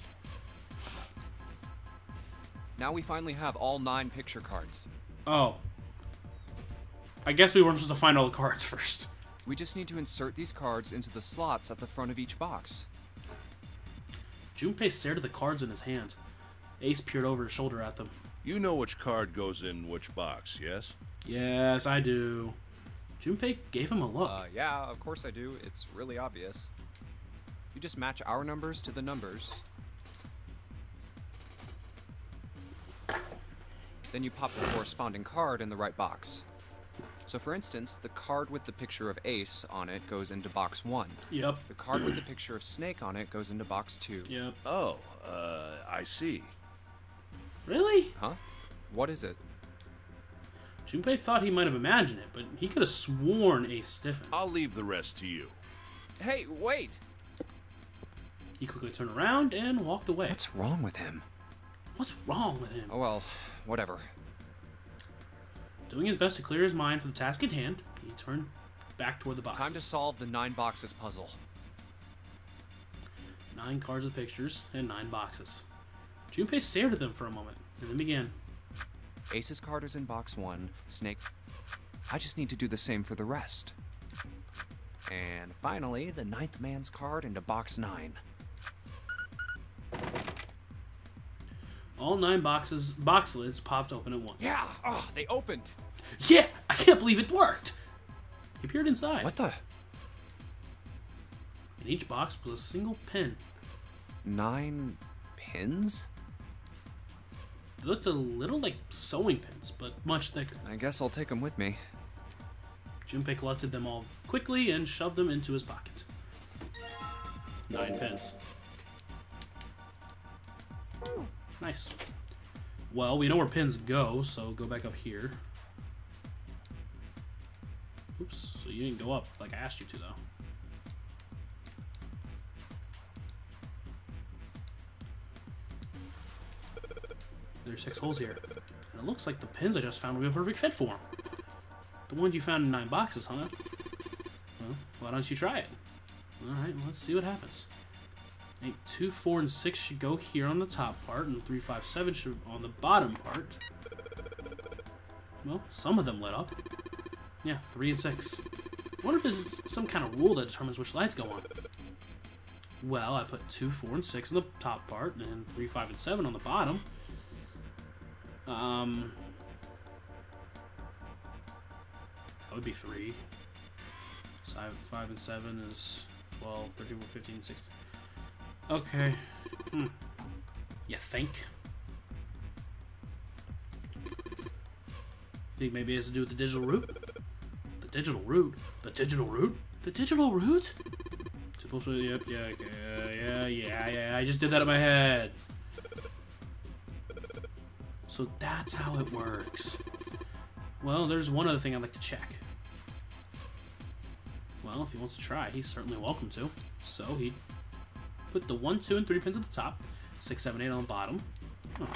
Now we finally have all 9 picture cards. Oh. I guess we weren't supposed to find all the cards first. We just need to insert these cards into the slots at the front of each box. Junpei stared at the cards in his hand. Ace peered over his shoulder at them. You know which card goes in which box, yes? Yes, I do. Junpei gave him a look. Yeah, of course I do. It's really obvious. You just match our numbers to the numbers. Then you pop the corresponding card in the right box. So for instance, the card with the picture of Ace on it goes into box 1. Yep. The card with the picture of Snake on it goes into box 2. Yep. Oh, I see. Really? Huh? What is it? Junpei thought he might have imagined it, but he could have sworn Ace stiffened. I'll leave the rest to you. Hey, wait! He quickly turned around and walked away. What's wrong with him? What's wrong with him? Oh well, whatever. Doing his best to clear his mind for the task at hand, he turned back toward the boxes. Time to solve the 9 boxes puzzle. 9 cards with pictures and 9 boxes. Junpei stared at them for a moment, and then began. Ace's card is in box 1, Snake... I just need to do the same for the rest. And finally, the 9th man's card into box 9. All 9 box lids popped open at once. Yeah! Oh, they opened! Yeah! I can't believe it worked! He peered inside. What the... In each box was a single pin. 9 pins? They looked a little like sewing pins, but much thicker. I guess I'll take them with me. Junpei collected them all quickly and shoved them into his pocket. 9 pins. Nice. Well, we know where pins go, so go back up here. Oops, so you didn't go up like I asked you to, though. There's 6 holes here. And it looks like the pins I just found would be a perfect fit for them. The ones you found in 9 boxes, huh? Well, why don't you try it? Alright, well, let's see what happens. 8, 2, 4, and 6 should go here on the top part, and 3, 5, 7 should on the bottom part. Well, some of them lit up. Yeah, 3 and 6. I wonder if there's some kind of rule that determines which lights go on. Well, I put 2, 4, and 6 on the top part, and 3, 5, and 7 on the bottom. That would be 3. 5 and 7 is 12, 13, 15, 16. Okay. You think? Think maybe it has to do with the digital root? The digital root? The digital root? The digital root? Supposed to, yep, yeah, okay, yeah, I just did that in my head. So that's how it works. Well, there's one other thing I'd like to check. Well, if he wants to try, he's certainly welcome to. So he put the 1, 2, and 3 pins at the top, 6, 7, 8 on the bottom. Oh.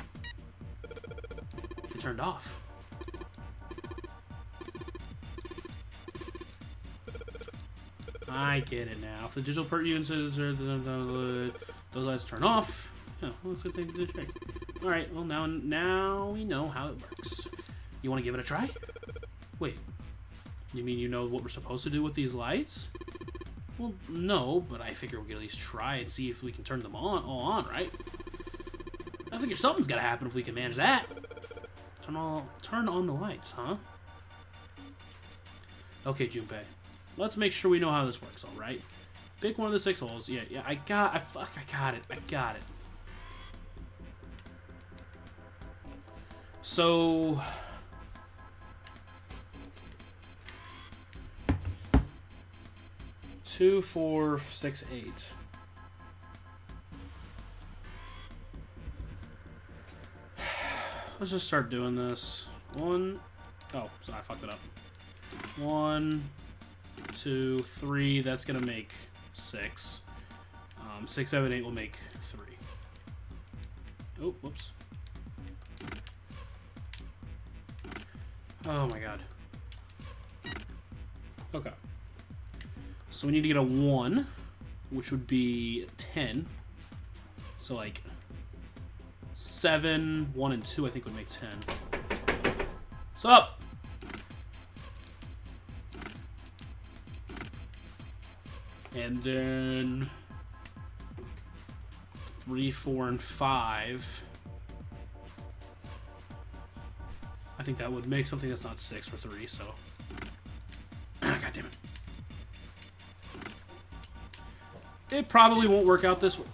They turned off. I get it now. If the digital pertinences are those lights turn off. Yeah, well, that's a good thing to check. Alright, well now we know how it works. You want to give it a try? Wait. You mean you know what we're supposed to do with these lights? Well, no, but I figure we could at least try and see if we can turn them all on, right? I figure something's gotta happen if we can manage that. Turn on the lights, huh? Okay, Junpei. Let's make sure we know how this works, alright? Pick one of the 6 holes. Yeah, I got it. So... Two, 4, 6, 8. Let's just start doing this. 1. Oh, so I fucked it up. 1, 2, 3. That's gonna make 6. 6, 7, 8 will make 3. Oh, whoops. Oh my god. Okay. So we need to get a 1, which would be 10. So like 7, 1, and 2 I think would make 10. What's up? And then 3, 4, and 5. I think that would make something that's not 6 for 3, so. God damn it. It probably won't work out this way.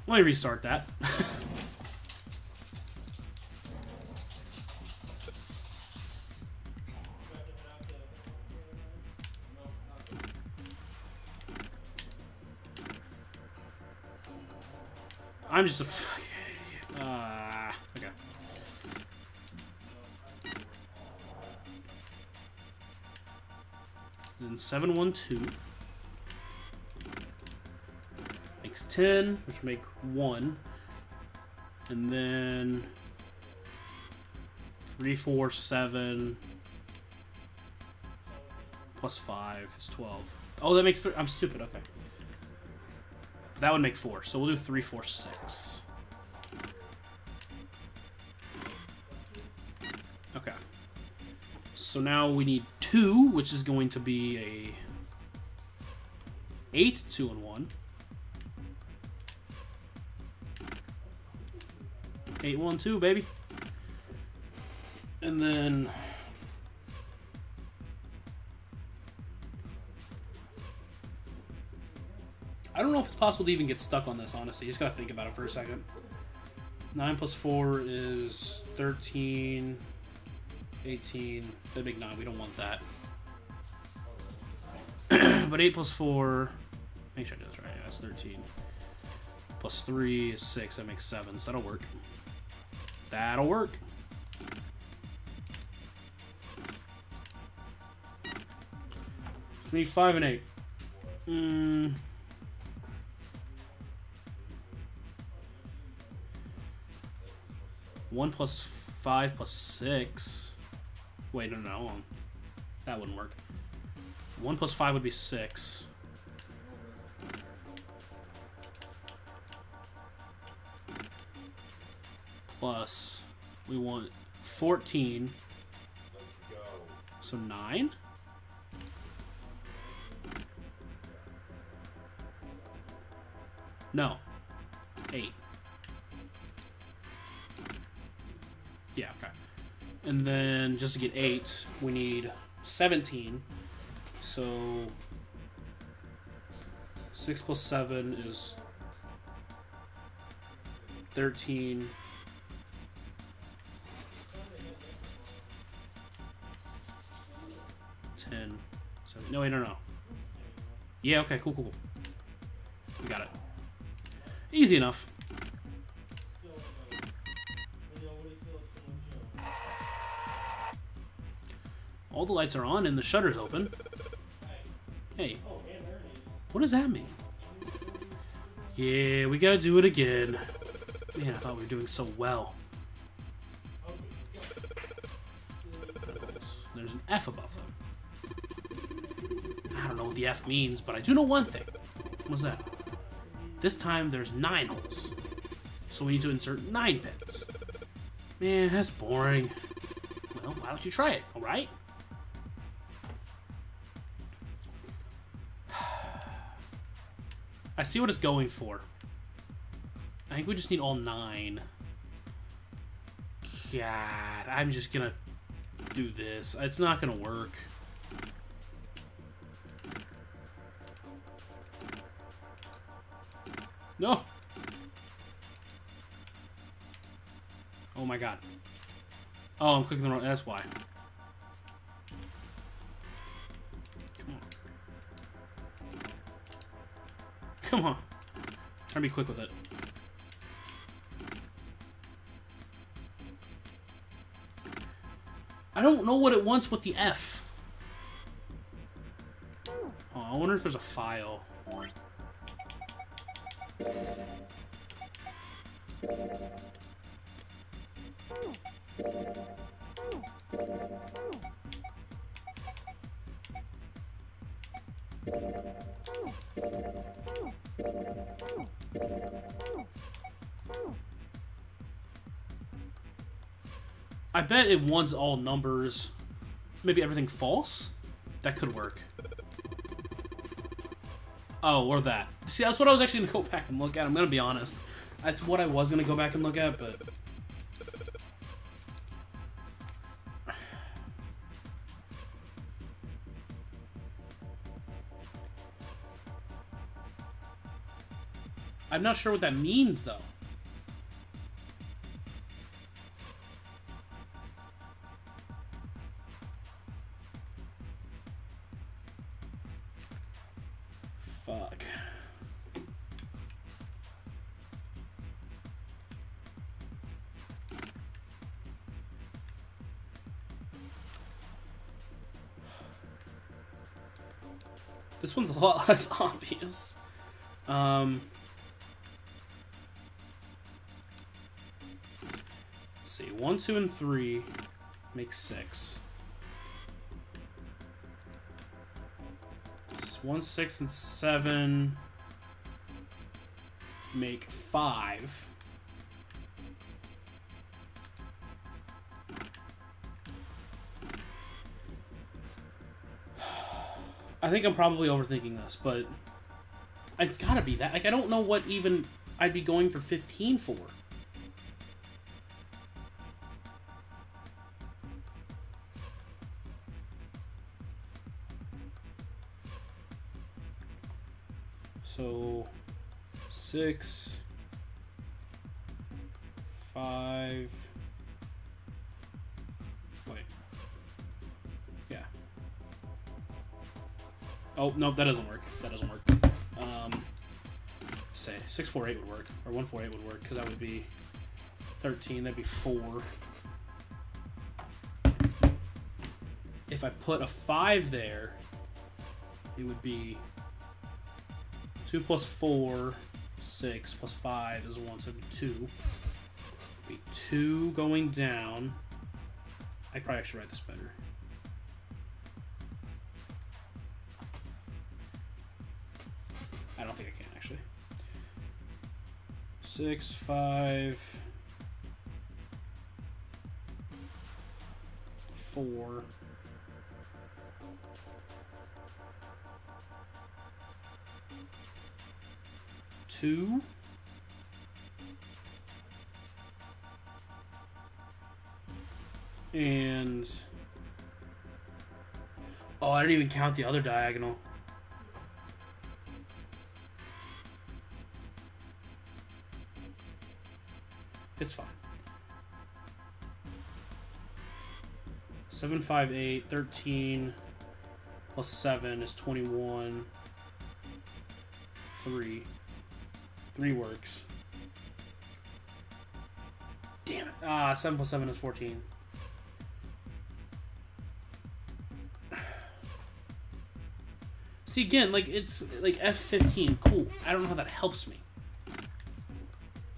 Let me restart that. I'm just a okay. And 7, 1, 2 makes 10, which make 1, and then 3, 4, 7 plus 5 is 12. Oh, that makes. I'm stupid. Okay. That would make 4, so we'll do 3, 4, 6. Okay. So now we need 2, which is going to be a 8, 2, and 1. 8, 1, 2, baby. And then I don't know if it's possible to even get stuck on this, honestly. You just gotta think about it for a second. 9 plus 4 is 13, 18. That'd make 9. We don't want that. But 8 plus 4... Make sure I do this right. Yeah, that's 13. Plus 3 is 6. That makes 7. So that'll work. That'll work. We need 5 and 8. 1 plus 5 plus 6. Wait, no. That wouldn't work. 1 plus 5 would be 6. Plus, we want 14. So 9? No. 8. Yeah, okay. And then, just to get 8, we need 17. So 6 plus 7 is 13. 10. 7. No, wait, no. Yeah, okay, cool. We got it. Easy enough. All the lights are on and the shutter's open. Hey. What does that mean? Yeah, we gotta do it again. Man, I thought we were doing so well. There's an F above them. I don't know what the F means, but I do know one thing. What's that? This time there's 9 holes. So we need to insert 9 pins. Man, that's boring. Well, why don't you try it, alright? I see what it's going for. I think we just need all 9. God, I'm just gonna do this. It's not gonna work. No! Oh my god. Oh, I'm clicking the wrong... That's why. Come on. Try to be quick with it. I don't know what it wants with the F. Oh, I wonder if there's a file. I bet it wants all numbers. Maybe everything false? That could work. Oh, or that. See, that's what I was actually going to go back and look at. I'm going to be honest. That's what I was going to go back and look at, but... I'm not sure what that means, though. Fuck. This one's a lot less obvious. Let's see, 1, 2, and 3 make 6. 1, 6, and 7 make 5. I think I'm probably overthinking this, but it's gotta be that. Like, I don't know what even I'd be going for 15 for. So, 6, 5, wait, yeah. Oh, no, that doesn't work. That doesn't work. Say, 6, 4, 8 would work, or 1, 4, 8 would work, because that would be 13, that'd be 4. If I put a 5 there, it would be 2 plus 4, 6 plus 5 is 1, so it'd be 2. It'd be 2 going down. I probably actually write this better. I don't think I can actually. 6, 5, 4. 2. And oh, I didn't even count the other diagonal. It's fine. 7, 5, 8, 13 plus 7 is 21. 3. 3 works. Damn it. 7 plus 7 is 14. See, again, like, it's like F15. Cool. I don't know how that helps me.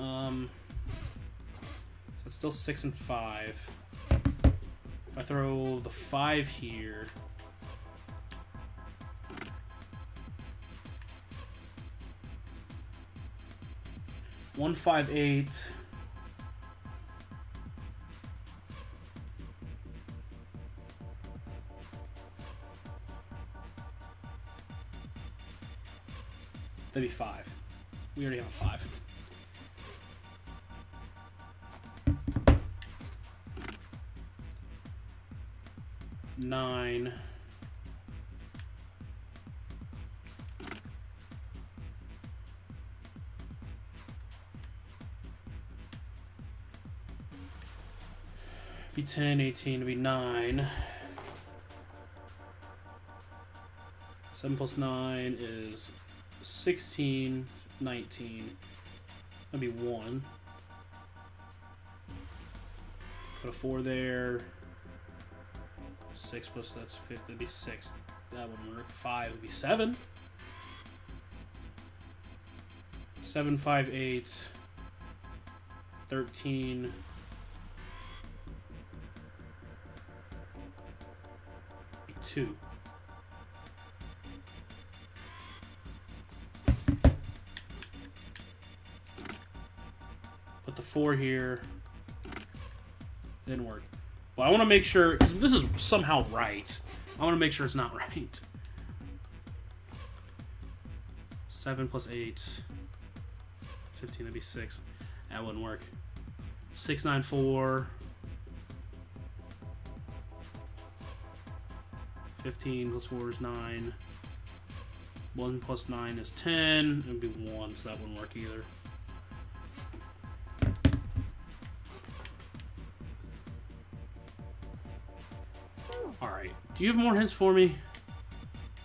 So it's still 6 and 5. If I throw the 5 here... 1, 5, 8. That'd be 5. We already have a 5. Nine. Be 10, 18, to be 9. 7 plus 9 is 16, 19. That'd be 1. Put a 4 there. 6 plus that's 5. That'd be 6. That wouldn't work. 5 would be 7. 7, 5, 8. 13. Be 2. Put the 4 here. Didn't work. But I want to make sure, because this is somehow right. I want to make sure it's not right. 7 plus 8. 15, that'd be 6. That wouldn't work. 6, 9, 4. 15 plus 4 is 9. 1 plus 9 is 10. It would be 1, so that wouldn't work either. Alright. Do you have more hints for me?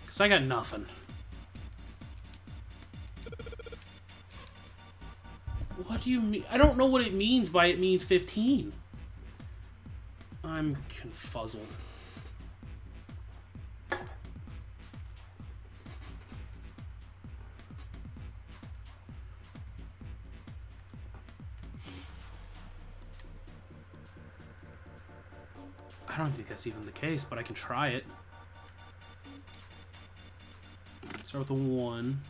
Because I got nothing. What do you mean? I don't know what it means by it means 15. I'm confuzzled. I don't think that's even the case, but I can try it. Start with a 1.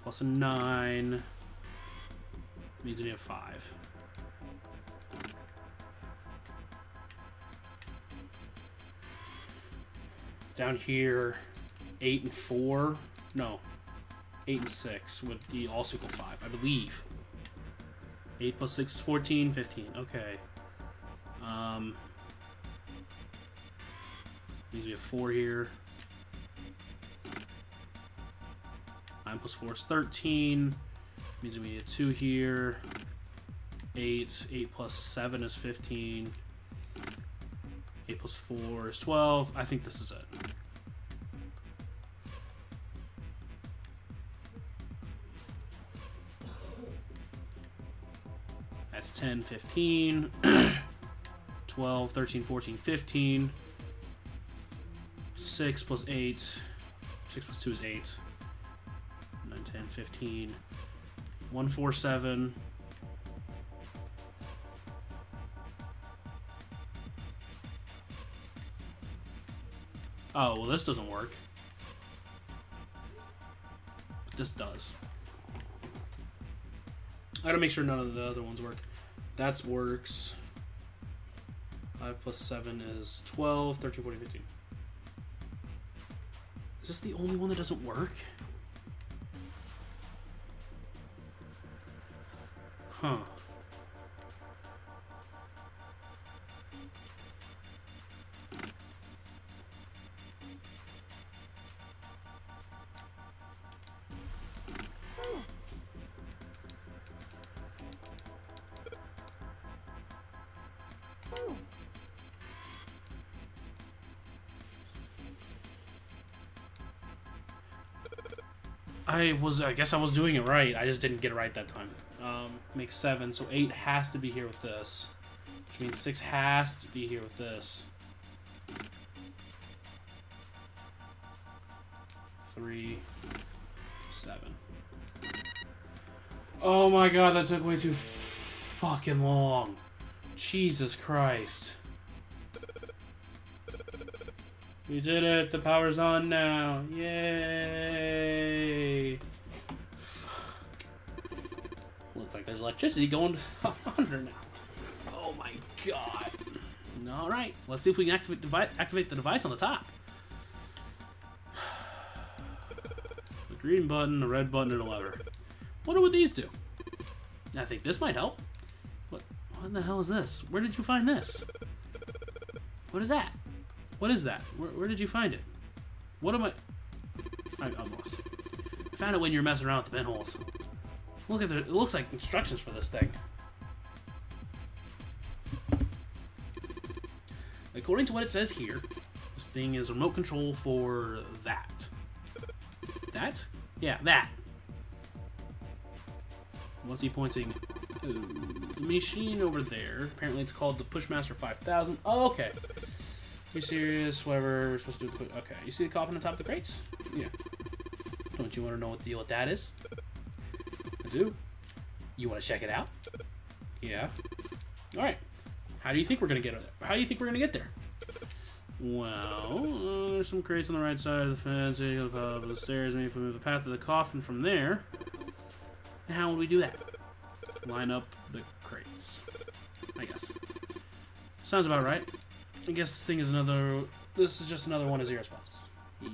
Plus a 9. Means we need a 5. Down here, 8 and 4. No. 8 and 6 would be also equal 5, I believe. 8 plus 6 is 14, 15. Okay. Means we have 4 here. 9 plus 4 is 13. Means we need a 2 here. 8. 8 plus 7 is 15. 8 plus 4 is 12. I think this is it. That's 10, 15, 12, 13, 14, 15. 6 plus 8. 6 plus 2 is 8. 9, 10, 15. 1, 4, 7. Oh, well, this doesn't work. But this does. I gotta make sure none of the other ones work. That works. 5 plus 7 is 12, 13, 14, 15. Is this the only one that doesn't work? Huh. I guess I was doing it right. I just didn't get it right that time. Makes 7, so 8 has to be here with this. Which means 6 has to be here with this. 3, 7. Oh my god, that took way too fucking long. Jesus Christ. We did it. The power's on now. Yay. Fuck. Looks like there's electricity going under now. Oh my god. Alright. Let's see if we can activate the device on the top. The green button, the red button, and a lever. Wonder what these do. I think this might help. What the hell is this? Where did you find this? What is that? What is that? Where did you find it? What am I'm lost. I found it when you're messing around with the pinholes. Look at it looks like instructions for this thing. According to what it says here, this thing is remote control for that. That? Yeah, that. What's he pointing? Oh, the machine over there. Apparently it's called the Pushmaster 5000. Oh, okay. You serious? Whatever. We're supposed to do the... Okay. You see the coffin on top of the crates? Yeah. Don't you want to know what the deal with that is? I do. You want to check it out? Yeah. Alright. How do you think we're going to get there? How do you think we're going to get there? Well, there's some crates on the right side of the fence. You go up the stairs. Maybe if we move the path of the coffin from there. And how would we do that? Line up the crates. I guess. Sounds about right. I guess this thing is another... This is just another one of zero responses. Yep.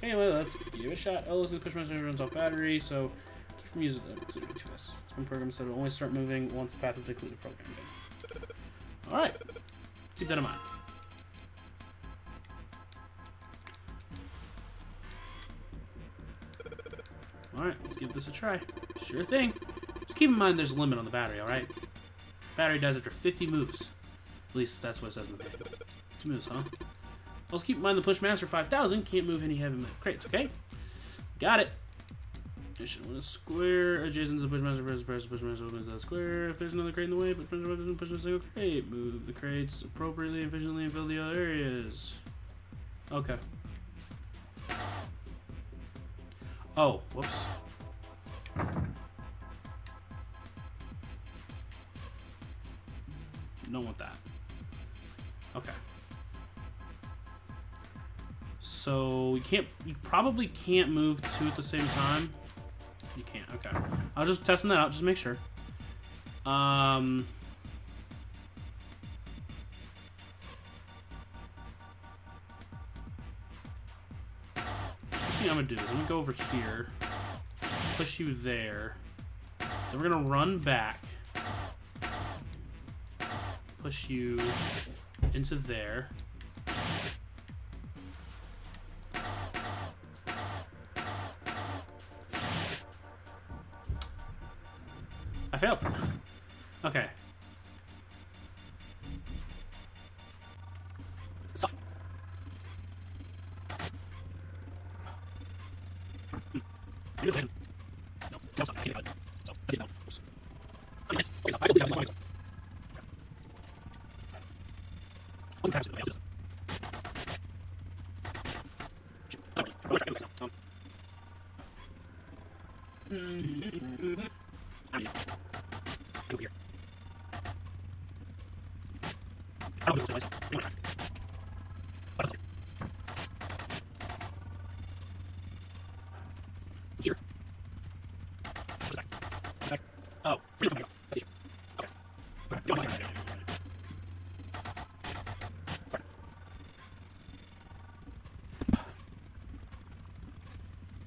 Anyway, let's give it a shot. Oh, looks like the Pushmaster runs off battery, so keep from using this. One program said it will only start moving once the path is included program again. Alright. Keep that in mind. Alright, let's give this a try. Sure thing. Just keep in mind there's a limit on the battery, alright? Battery dies after 50 moves. At least that's what it says in the manual. 50 moves, huh? Also keep in mind the Pushmaster 5000 can't move any heavy crates, okay? Got it. Mission when a square adjacent to the Pushmaster press the Pushmaster opens that square. If there's another crate in the way, but Pushmaster doesn't push a single crate. Move the crates appropriately, efficiently, and fill the other areas. Okay. Oh, whoops. Don't want that. Okay. So you probably can't move two at the same time. You can't. Okay. I was just testing that out, just to make sure. I think I'm gonna do is I'm gonna go over here, push you there, then we're gonna run back, push you into there. I failed. Okay. Stop. No, stop. I can't. Stop. I didn't know. I mean, it's I believe I one pass. Over here. I don't know this place. Here. What's that? What's that? Oh, freedom. That's easier. Okay. Okay. Go on.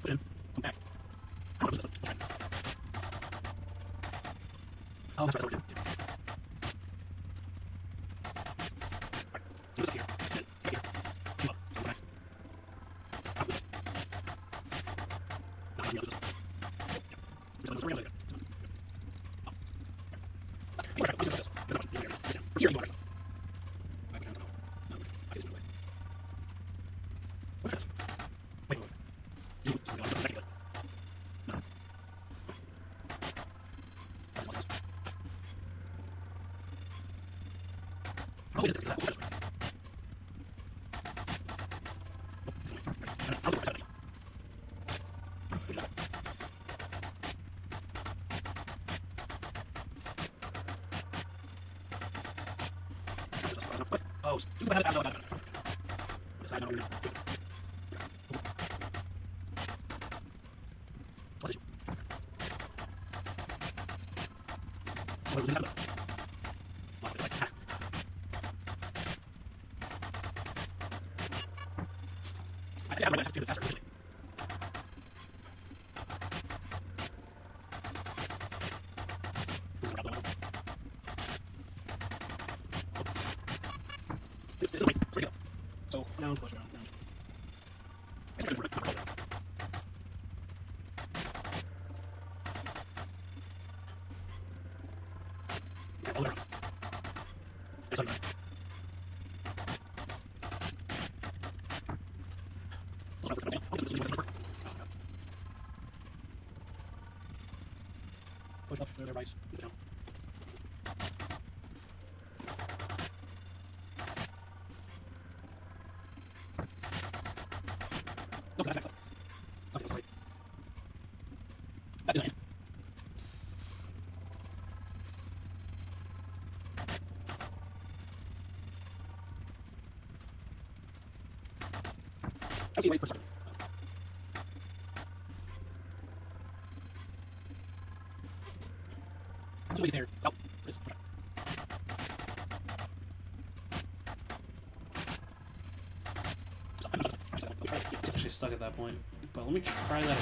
Put in. Come back. I don't know this one. Oh, that's right. That's what we're doing. Do this here. Then, right here. Come up. Come back. I'll do this. No, I'll do this. Yep. We're gonna do it. Oh. Here, I'll do this. Here you are. I can't go. No, I just went away. What's this? Wait. You go. I can't do it. No. Oh, it is. I'll do it. Oh, stupid. I don't know. I don't know. What's it? So, what is it? I think I'm going to do the faster. This is like, there we go. So, now push around. I'm trying to work it. Yeah, all around. There's something. Push up to the right. Push down. No, that's not. Okay, sorry. That is nice. I'll see you wait for a second. Just wait there. Oh, please. Okay. stuck at that point. But let me try that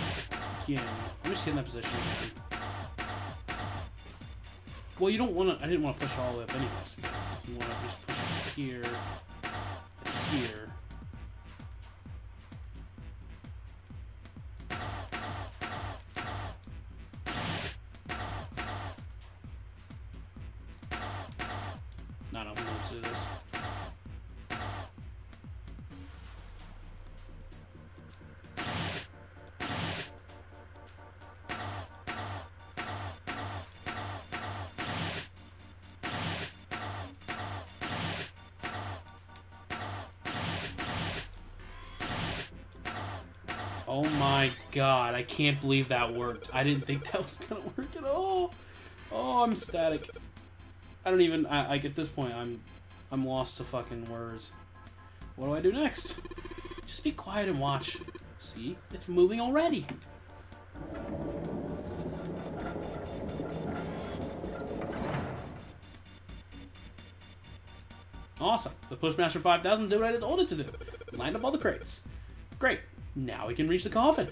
again. Let me just get in that position again. Well, you don't want to... I didn't want to push it all the way up anyways. You want to just push it here, and here. No, we're going to do this. Oh my god, I can't believe that worked. I didn't think that was gonna work at all. Oh, I'm static. I don't even, like at this point, I'm lost to fucking words. What do I do next? Just be quiet and watch. See? It's moving already. Awesome. The Pushmaster 5000 did what I told it to do. Lined up all the crates. Great. Now we can reach the coffin.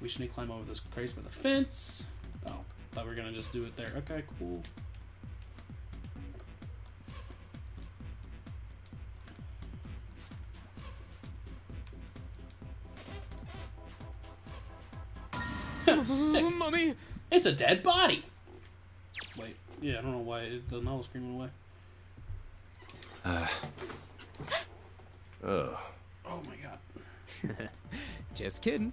We should need to climb over those crates by the fence. Oh, thought we were gonna just do it there. Okay, cool. Sick. Mummy! It's a dead body. Wait, yeah, I don't know why the novel screen went away. Oh my god. Just kidding.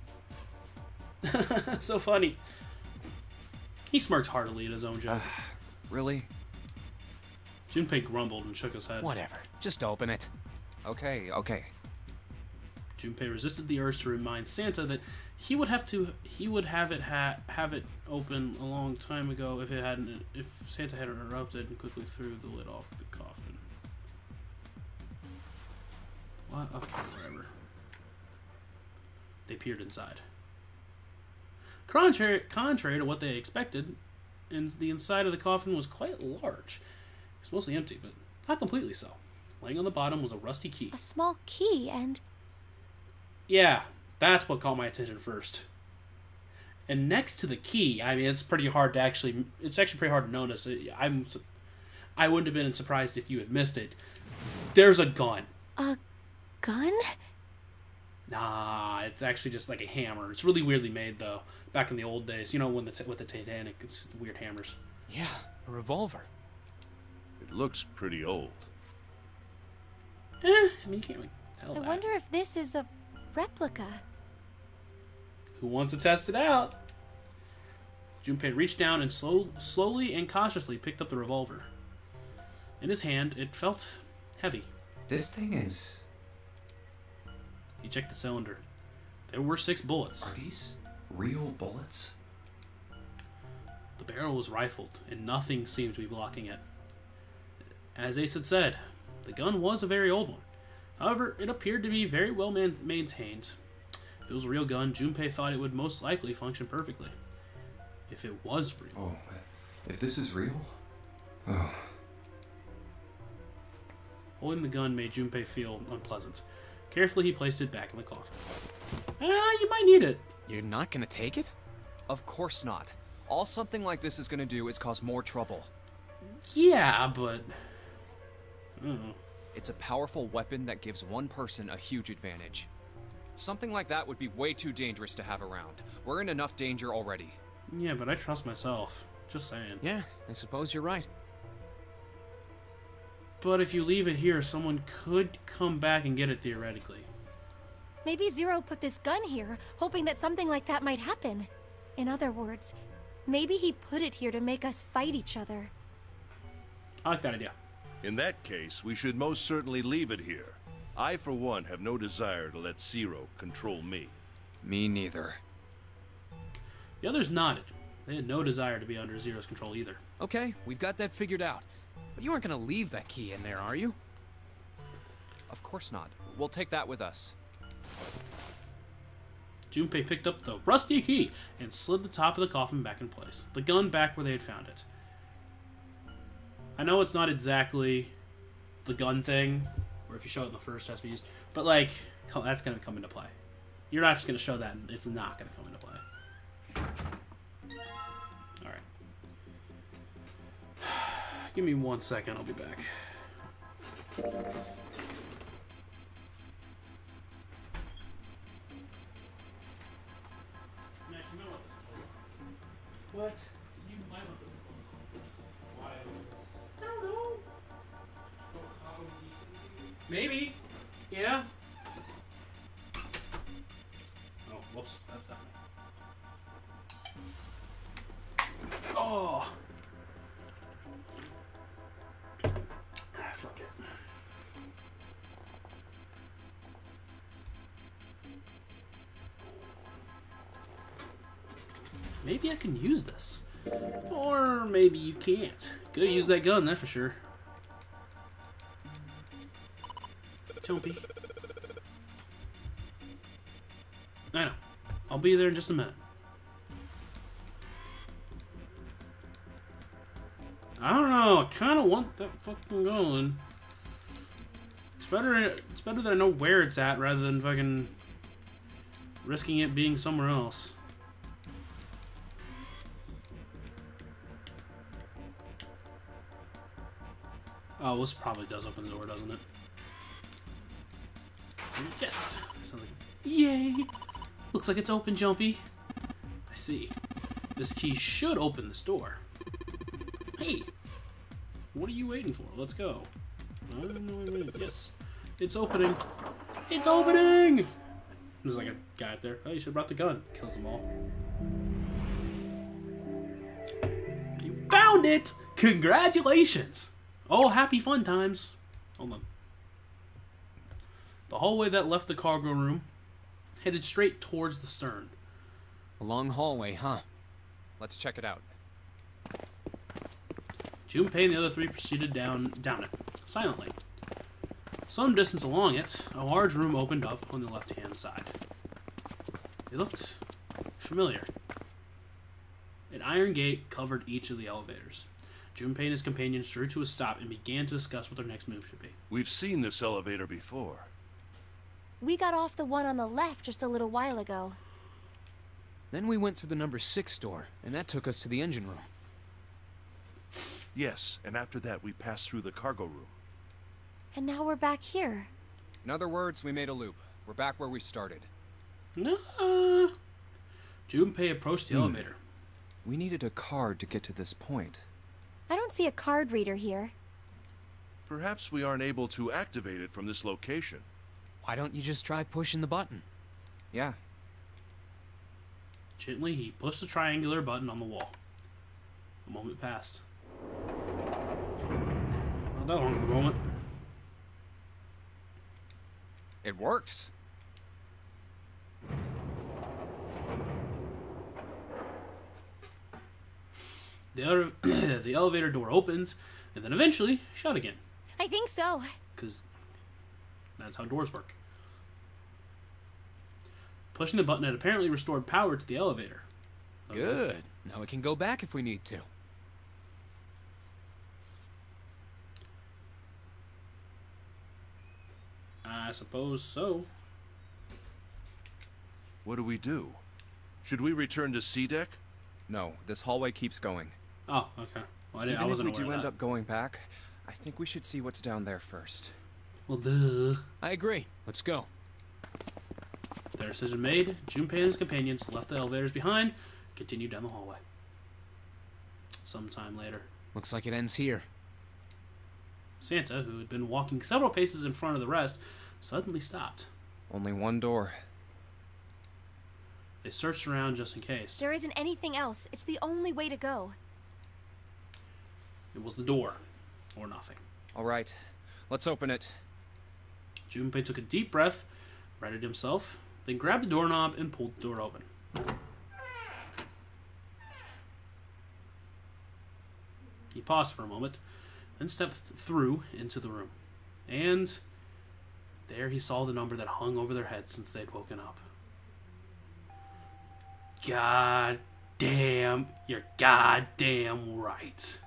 So funny. He smirked heartily at his own joke. Really? Junpei grumbled and shook his head. Whatever. Just open it. Okay, okay. Junpei resisted the urge to remind Santa that he would have it open a long time ago if Santa hadn't interrupted and quickly threw the lid off the coffin. What? Okay, whatever. They peered inside. Contrary to what they expected, and the inside of the coffin was quite large. It was mostly empty, but not completely so. Laying on the bottom was a rusty key. A small key and... Yeah, that's what caught my attention first. And next to the key, I mean, it's pretty hard to actually... It's actually pretty hard to notice. I wouldn't have been surprised if you had missed it. There's a gun. A gun? Nah, it's actually just like a hammer. It's really weirdly made, though. Back in the old days, you know, when with the Titanic, it's weird hammers. Yeah, a revolver. It looks pretty old. I mean, you can't really tell I that. wonder if this is a replica. Who wants to test it out? Junpei reached down and slowly and cautiously picked up the revolver. In his hand, it felt heavy. This thing is... He checked the cylinder. There were 6 bullets. Are these real bullets? The barrel was rifled, and nothing seemed to be blocking it. As Ace had said, the gun was a very old one. However, it appeared to be very well maintained. If it was a real gun, Junpei thought it would most likely function perfectly. If it was real. Oh, if this is real? Oh. Holding the gun made Junpei feel unpleasant. Carefully, he placed it back in the coffin. You might need it. You're not gonna take it? Of course not. All something like this is gonna do is cause more trouble. Yeah, but... I don't know. It's a powerful weapon that gives one person a huge advantage. Something like that would be way too dangerous to have around. We're in enough danger already. Yeah, but I trust myself. Just saying. Yeah, I suppose you're right. But if you leave it here, someone could come back and get it theoretically. Maybe Zero put this gun here, hoping that something like that might happen. In other words, maybe he put it here to make us fight each other. I like that idea. In that case, we should most certainly leave it here. I, for one, have no desire to let Zero control me. Me neither. The others nodded. They had no desire to be under Zero's control either. Okay, we've got that figured out. But you aren't gonna leave that key in there, are you? Of course not. We'll take that with us. Junpei picked up the rusty key and slid the top of the coffin back in place. The gun back where they had found it. I know it's not exactly the gun thing, or if you show it in the first, it has to be used. But, like, that's going to come into play. You're not just going to show that, and it's not going to come into play. Alright. Give me 1 second, I'll be back. What? You might want this. Why? I don't know. Maybe. Yeah. Oh, whoops. That's definitely. Oh. Ah, fuck it. Maybe I can use this. Or maybe you can't. Could use that gun, that's for sure. Jumpy. I know. I'll be there in just a minute. I don't know. I kind of want that fucking gun. It's better that I know where it's at rather than fucking risking it being somewhere else. Oh, this probably does open the door, doesn't it? Yes! Sounds like... Yay! Looks like it's open, Jumpy. I see. This key should open this door. Hey! What are you waiting for? Let's go. I don't know. Yes. It's opening. It's opening! There's like a guy up there. Oh, you should have brought the gun. Kills them all. You found it! Congratulations! Oh, happy fun times. Hold on. The hallway that left the cargo room headed straight towards the stern. A long hallway, huh? Let's check it out. Junpei and the other three proceeded down it, silently. Some distance along it, a large room opened up on the left-hand side. It looked familiar. An iron gate covered each of the elevators. Junpei and his companions drew to a stop and began to discuss what their next move should be. We've seen this elevator before. We got off the one on the left just a little while ago. Then we went through the number 6 door, and that took us to the engine room. Yes, and after that we passed through the cargo room. And now we're back here. In other words, we made a loop. We're back where we started. No. Junpei approached the elevator. We needed a card to get to this point. I don't see a card reader here. Perhaps we aren't able to activate it from this location. Why don't you just try pushing the button? Yeah. Gently, he pushed the triangular button on the wall. A moment passed. Not that long of a moment. It works. The elevator door opened, and then eventually shut again. I think so. Because that's how doors work. Pushing the button had apparently restored power to the elevator. Good. Now we can go back if we need to. I suppose so. What do we do? Should we return to C deck? No, this hallway keeps going. Oh, okay. Well, I Even if wasn't we aware do of end that. up going back, I think we should see what's down there first. Well, duh. I agree. Let's go. Their decision made, Junpei and his companions left the elevators behind and continued down the hallway. Sometime later, Looks like it ends here. Santa, who had been walking several paces in front of the rest, suddenly stopped. Only one door. They searched around just in case. There isn't anything else. It's the only way to go. It was the door, or nothing. All right, let's open it. Junpei took a deep breath, righted himself, then grabbed the doorknob and pulled the door open. He paused for a moment, then stepped through into the room. And there he saw the number that hung over their heads since they'd woken up. God damn, you're goddamn right.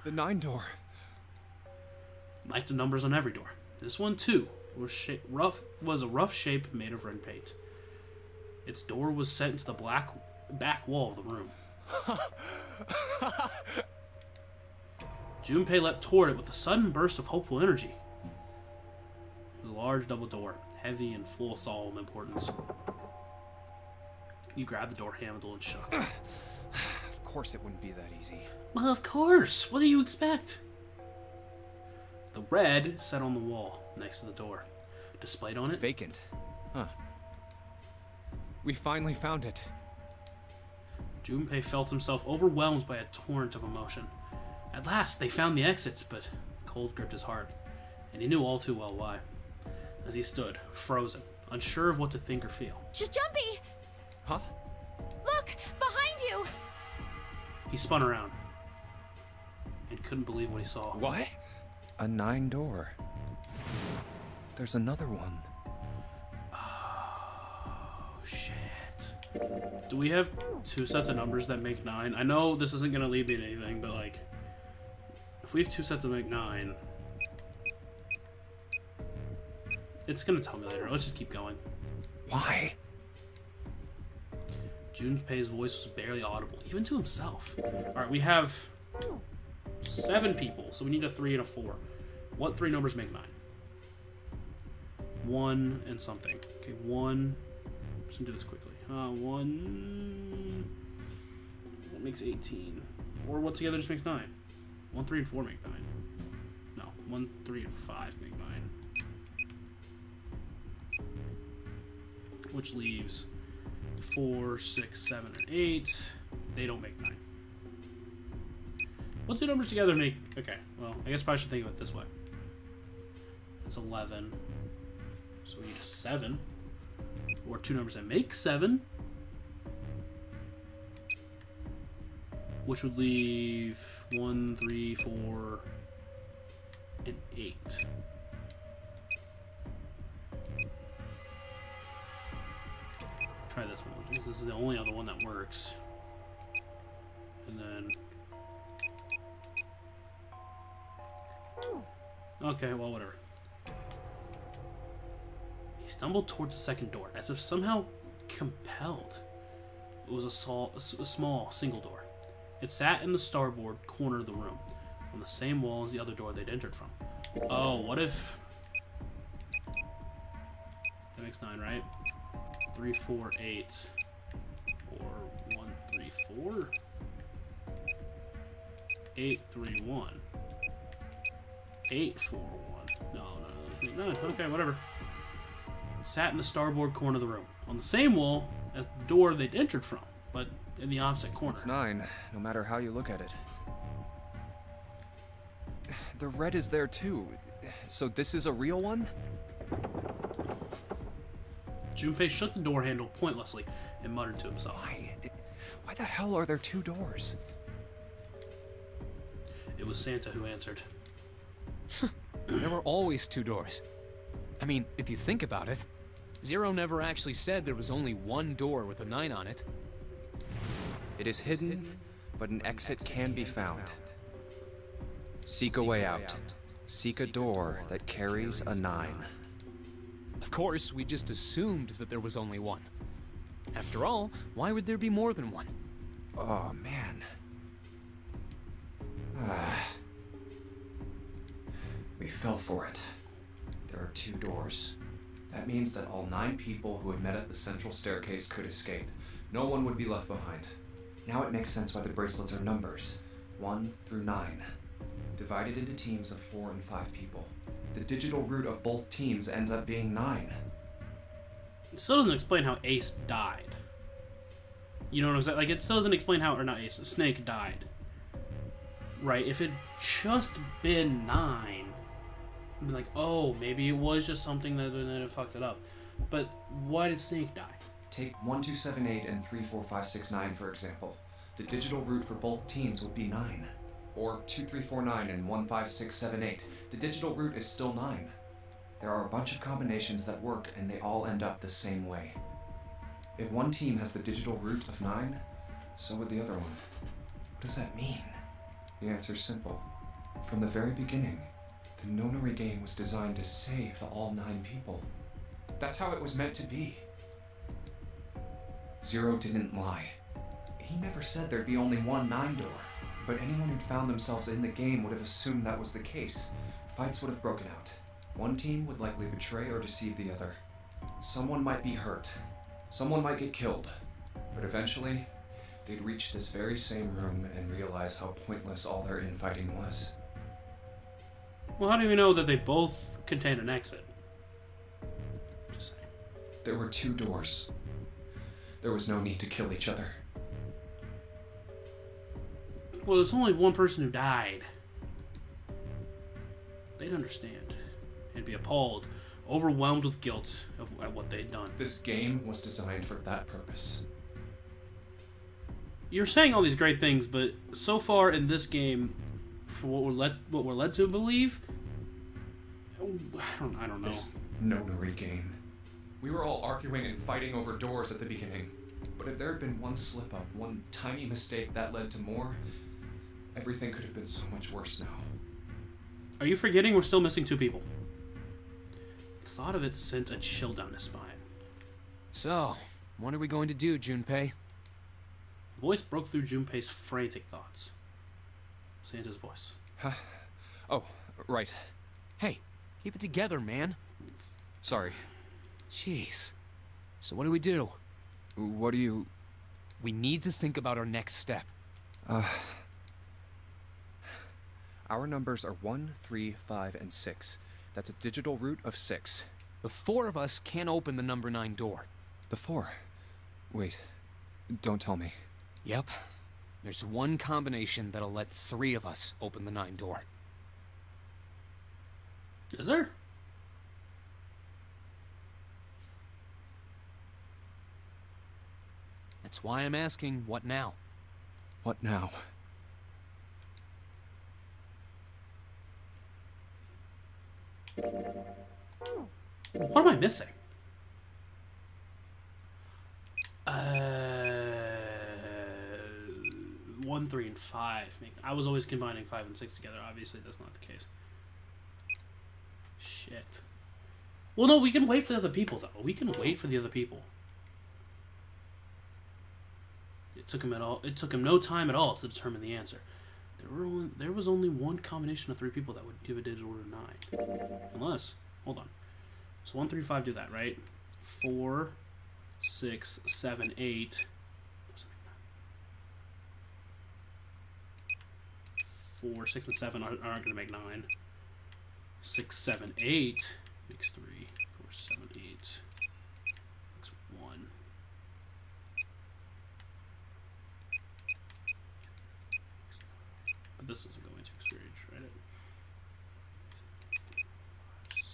The 9 door. Like the numbers on every door. This one, too, was a rough shape made of red paint. Its door was set into the back wall of the room. Junpei leapt toward it with a sudden burst of hopeful energy. It was a large double door, heavy and full of solemn importance. You grabbed the door handle and shook. Of course it wouldn't be that easy. Well, of course. What do you expect? The red sat on the wall next to the door. Displayed on it, Vacant. Huh. We finally found it. Junpei felt himself overwhelmed by a torrent of emotion. At last, they found the exits, but cold gripped his heart, and he knew all too well why. As he stood, frozen, unsure of what to think or feel. Jumpy! Huh? Look! Behind you! He spun around, and couldn't believe what he saw. What? A 9 door. There's another one. Oh, shit. Do we have 2 sets of numbers that make 9? I know this isn't going to lead me to anything, but, like, if we have 2 sets that make 9, it's going to tell me later. Let's just keep going. Why? Junpei's voice was barely audible, even to himself. Alright, we have 7 people, so we need a 3 and a 4. What 3 numbers make 9? 1 and something. Okay, 1. Let's do this quickly. 1. That makes 18. Or what together just makes 9? 1, 3, and 4 make 9. No, 1, 3, and 5 make 9. Which leaves 4, 6, 7, and 8. They don't make 9. What 2 numbers together make... Okay, well, I guess I should think of it this way. It's 11. So we need a 7. Or 2 numbers that make 7. Which would leave 1, 3, 4, and 8. Try this one, because this is the only other one that works. And then... Okay, well, whatever. He stumbled towards the second door, as if somehow compelled. It was a small, single door. It sat in the starboard corner of the room, on the same wall as the other door they'd entered from. Oh, what if... That makes 9, right? 3, 4, 8. Or 1, 3, 4? 8, 3, 1. 8, 4, 1. No, 9. Okay, whatever. Sat in the starboard corner of the room, on the same wall as the door they'd entered from, but in the opposite corner. It's 9, no matter how you look at it. The red is there too. So this is a real one? Junpei shook the door handle pointlessly and muttered to himself. Why the hell are there 2 doors? It was Santa who answered. There were always 2 doors. I mean, if you think about it, Zero never actually said there was only 1 door with a 9 on it. It is hidden, but an exit can be found. Seek a way out. Seek a door that carries a 9. Of course, we just assumed that there was only 1. After all, why would there be more than 1? Oh, man. We fell for it. There are 2 doors. That means that all 9 people who had met at the central staircase could escape. No one would be left behind. Now it makes sense why the bracelets are numbers. 1 through 9. Divided into teams of 4 and 5 people. The digital root of both teams ends up being 9. It still doesn't explain how Ace died. You know what I'm saying? Like, it still doesn't explain how, or not Ace, Snake died. Right? If it just been 9, I'd be like, oh, maybe it was just something that then it fucked it up. But why did Snake die? Take 1278 and 34569 for example. The digital root for both teams would be 9. Or 2349 and 15678. The digital root is still 9. There are a bunch of combinations that work and they all end up the same way. If one team has the digital root of 9, so would the other one. What does that mean? The answer's simple. From the very beginning, the Nonary game was designed to save all 9 people. That's how it was meant to be. Zero didn't lie. He never said there'd be only one 9 door, but anyone who'd found themselves in the game would have assumed that was the case. Fights would have broken out. One team would likely betray or deceive the other. Someone might be hurt. Someone might get killed. But eventually, they'd reach this very same room and realize how pointless all their infighting was. Well, how do we know that they both contain an exit? Just saying. There were 2 doors. There was no need to kill each other. Well, there's only one person who died. They'd understand. They'd be appalled, overwhelmed with guilt at what they'd done. This game was designed for that purpose. You're saying all these great things, but so far in this game, for what we're led to believe, I don't know. This Nonary game. We were all arguing and fighting over doors at the beginning. But if there had been one slip-up, one tiny mistake that led to more, everything could have been so much worse now. Are you forgetting we're still missing 2 people? The thought of it sent a chill down his spine. So, what are we going to do, Junpei? The voice broke through Junpei's frantic thoughts. Santa's voice. Oh, right. Hey, keep it together, man. Sorry. Jeez. So what do we do? What do you... We need to think about our next step. Our numbers are 1, 3, 5, and 6. That's a digital root of 6. The 4 of us can't open the number 9 door. The 4? Wait. Don't tell me. Yep. There's one combination that'll let 3 of us open the 9 door. Is there? That's why I'm asking, what now? What now? What am I missing? 1, 3, and 5. I was always combining 5 and 6 together. Obviously, that's not the case. Shit. Well, no, we can wait for the other people, though. We can wait for the other people. It took him no time at all to determine the answer. There was only one combination of 3 people that would give a digital to 9. Unless, hold on. So 1, 3, 5 do that, right? 4, 6, 7, 8. 4, 6, and 7 aren't going to make 9. 6, 7, 8 makes 3. 4, 7, 8 makes 1. But this doesn't go into experience, right? 5, 6,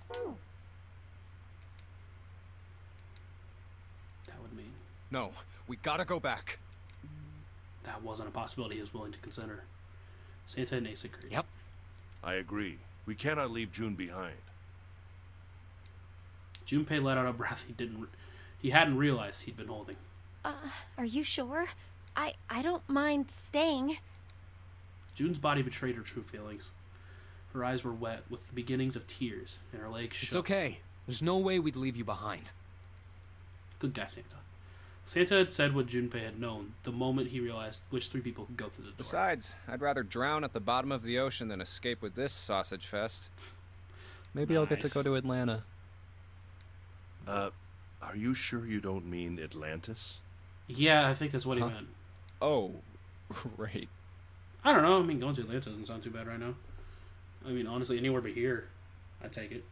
7. That would mean No, we gotta go back. that wasn't a possibility he was willing to consider. Santa and Ace agreed. Yep. I agree. We cannot leave June behind. Junpei let out a breath he hadn't realized he'd been holding. Are you sure? I don't mind staying. June's body betrayed her true feelings. Her eyes were wet with the beginnings of tears, and her legs shook. It's okay. There's no way we'd leave you behind. Good guy, Santa. Santa had said what Junpei had known the moment he realized which 3 people could go through the door. Besides, I'd rather drown at the bottom of the ocean than escape with this sausage fest. Maybe I'll get to Nice. go to Atlanta. Are you sure you don't mean Atlantis? Yeah, I think that's what he meant. Oh, right. I don't know. I mean, going to Atlanta doesn't sound too bad right now. I mean, honestly, anywhere but here, I'd take it.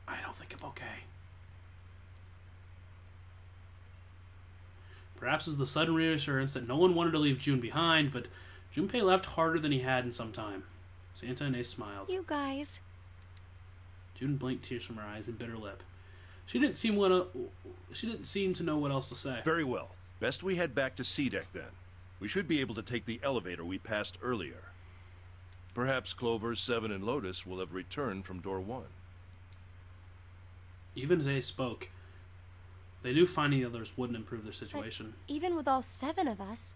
I don't think I'm okay. Perhaps it was the sudden reassurance that no one wanted to leave June behind, but Junpei left harder than he had in some time. Santa and Ace smiled. You guys. June blinked tears from her eyes and bit her lip. She didn't seem to know what else to say. Very well. Best we head back to C-Deck then. We should be able to take the elevator we passed earlier. Perhaps Clover, 7, and Lotus will have returned from door 1. Even as Ace spoke, they knew finding the others wouldn't improve their situation. Even with all 7 of us.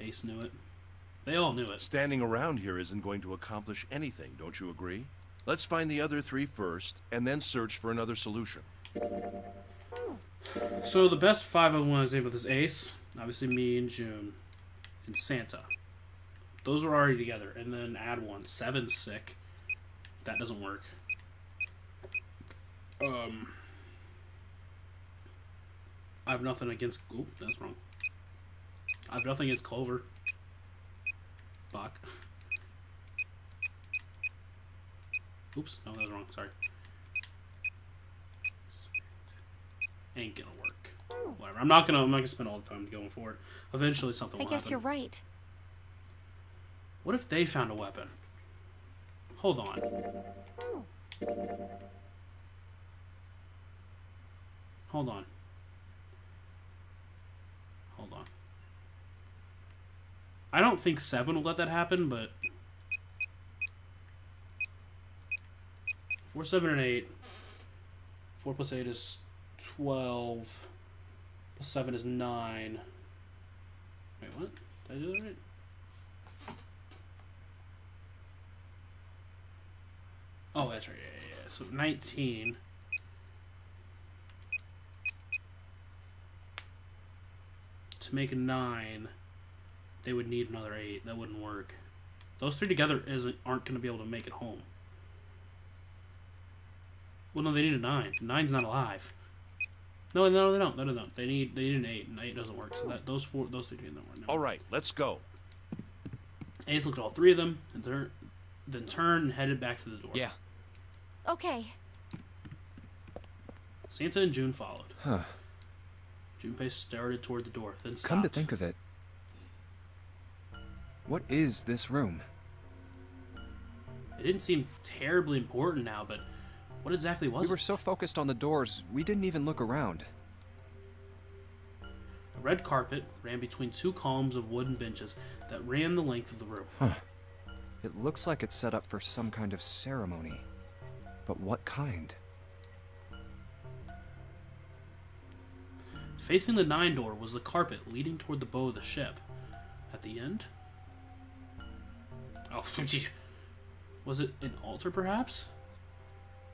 Ace knew it. They all knew it. Standing around here isn't going to accomplish anything, don't you agree? Let's find the other three first, and then search for another solution. So the best 5 I want to name with is Ace, obviously me and June, and Santa. Those were already together, and then add one. 7's sick. That doesn't work. I have nothing against... Oop, that's wrong. I have nothing against Clover. Fuck. Oops, no, that was wrong. Sorry. Ain't gonna work. Whatever. I'm not gonna spend all the time going for it. Eventually something will happen. I guess you're right. What if they found a weapon? Hold on. Hold on. Hold on. I don't think 7 will let that happen, but 4, 7, and 8. 4 plus 8 is 12. Plus 7 is 9. Wait, what? Did I do that right? Oh, that's right. Yeah. So 19. To make a 9, they would need another 8. That wouldn't work. Those three together aren't going to be able to make it home. Well, no, they need a 9. 9's not alive. No, they don't. No. They need an 8, and 8 doesn't work. So those three don't work. No. All right, let's go. Ace looked at all three of them, and then turned and headed back to the door. Yeah. Okay. Santa and June followed. Huh. Junpei started toward the door, then stopped. Come to think of it, what is this room? It didn't seem terribly important now, but what exactly was We were it? so focused on the doors, we didn't even look around. A red carpet ran between 2 columns of wooden benches that ran the length of the room. Huh. It looks like it's set up for some kind of ceremony. But what kind? Facing the 9 door was the carpet leading toward the bow of the ship. At the end? Oh, was it an altar, perhaps?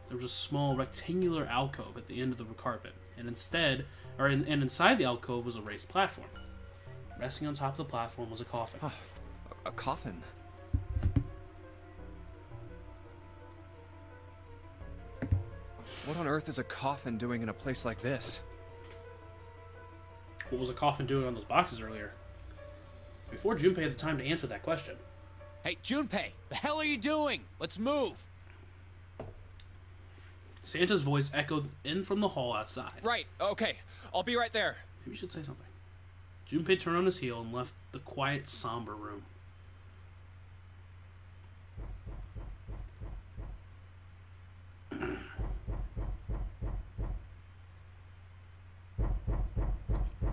There was a small rectangular alcove at the end of the carpet, and inside the alcove was a raised platform. Resting on top of the platform was a coffin. A coffin? What on earth is a coffin doing in a place like this? What was a coffin doing on those boxes earlier? Before Junpei had the time to answer that question. Hey, Junpei, the hell are you doing? Let's move. Santa's voice echoed in from the hall outside. Right, okay. I'll be right there. Maybe you should say something. Junpei turned on his heel and left the quiet, somber room.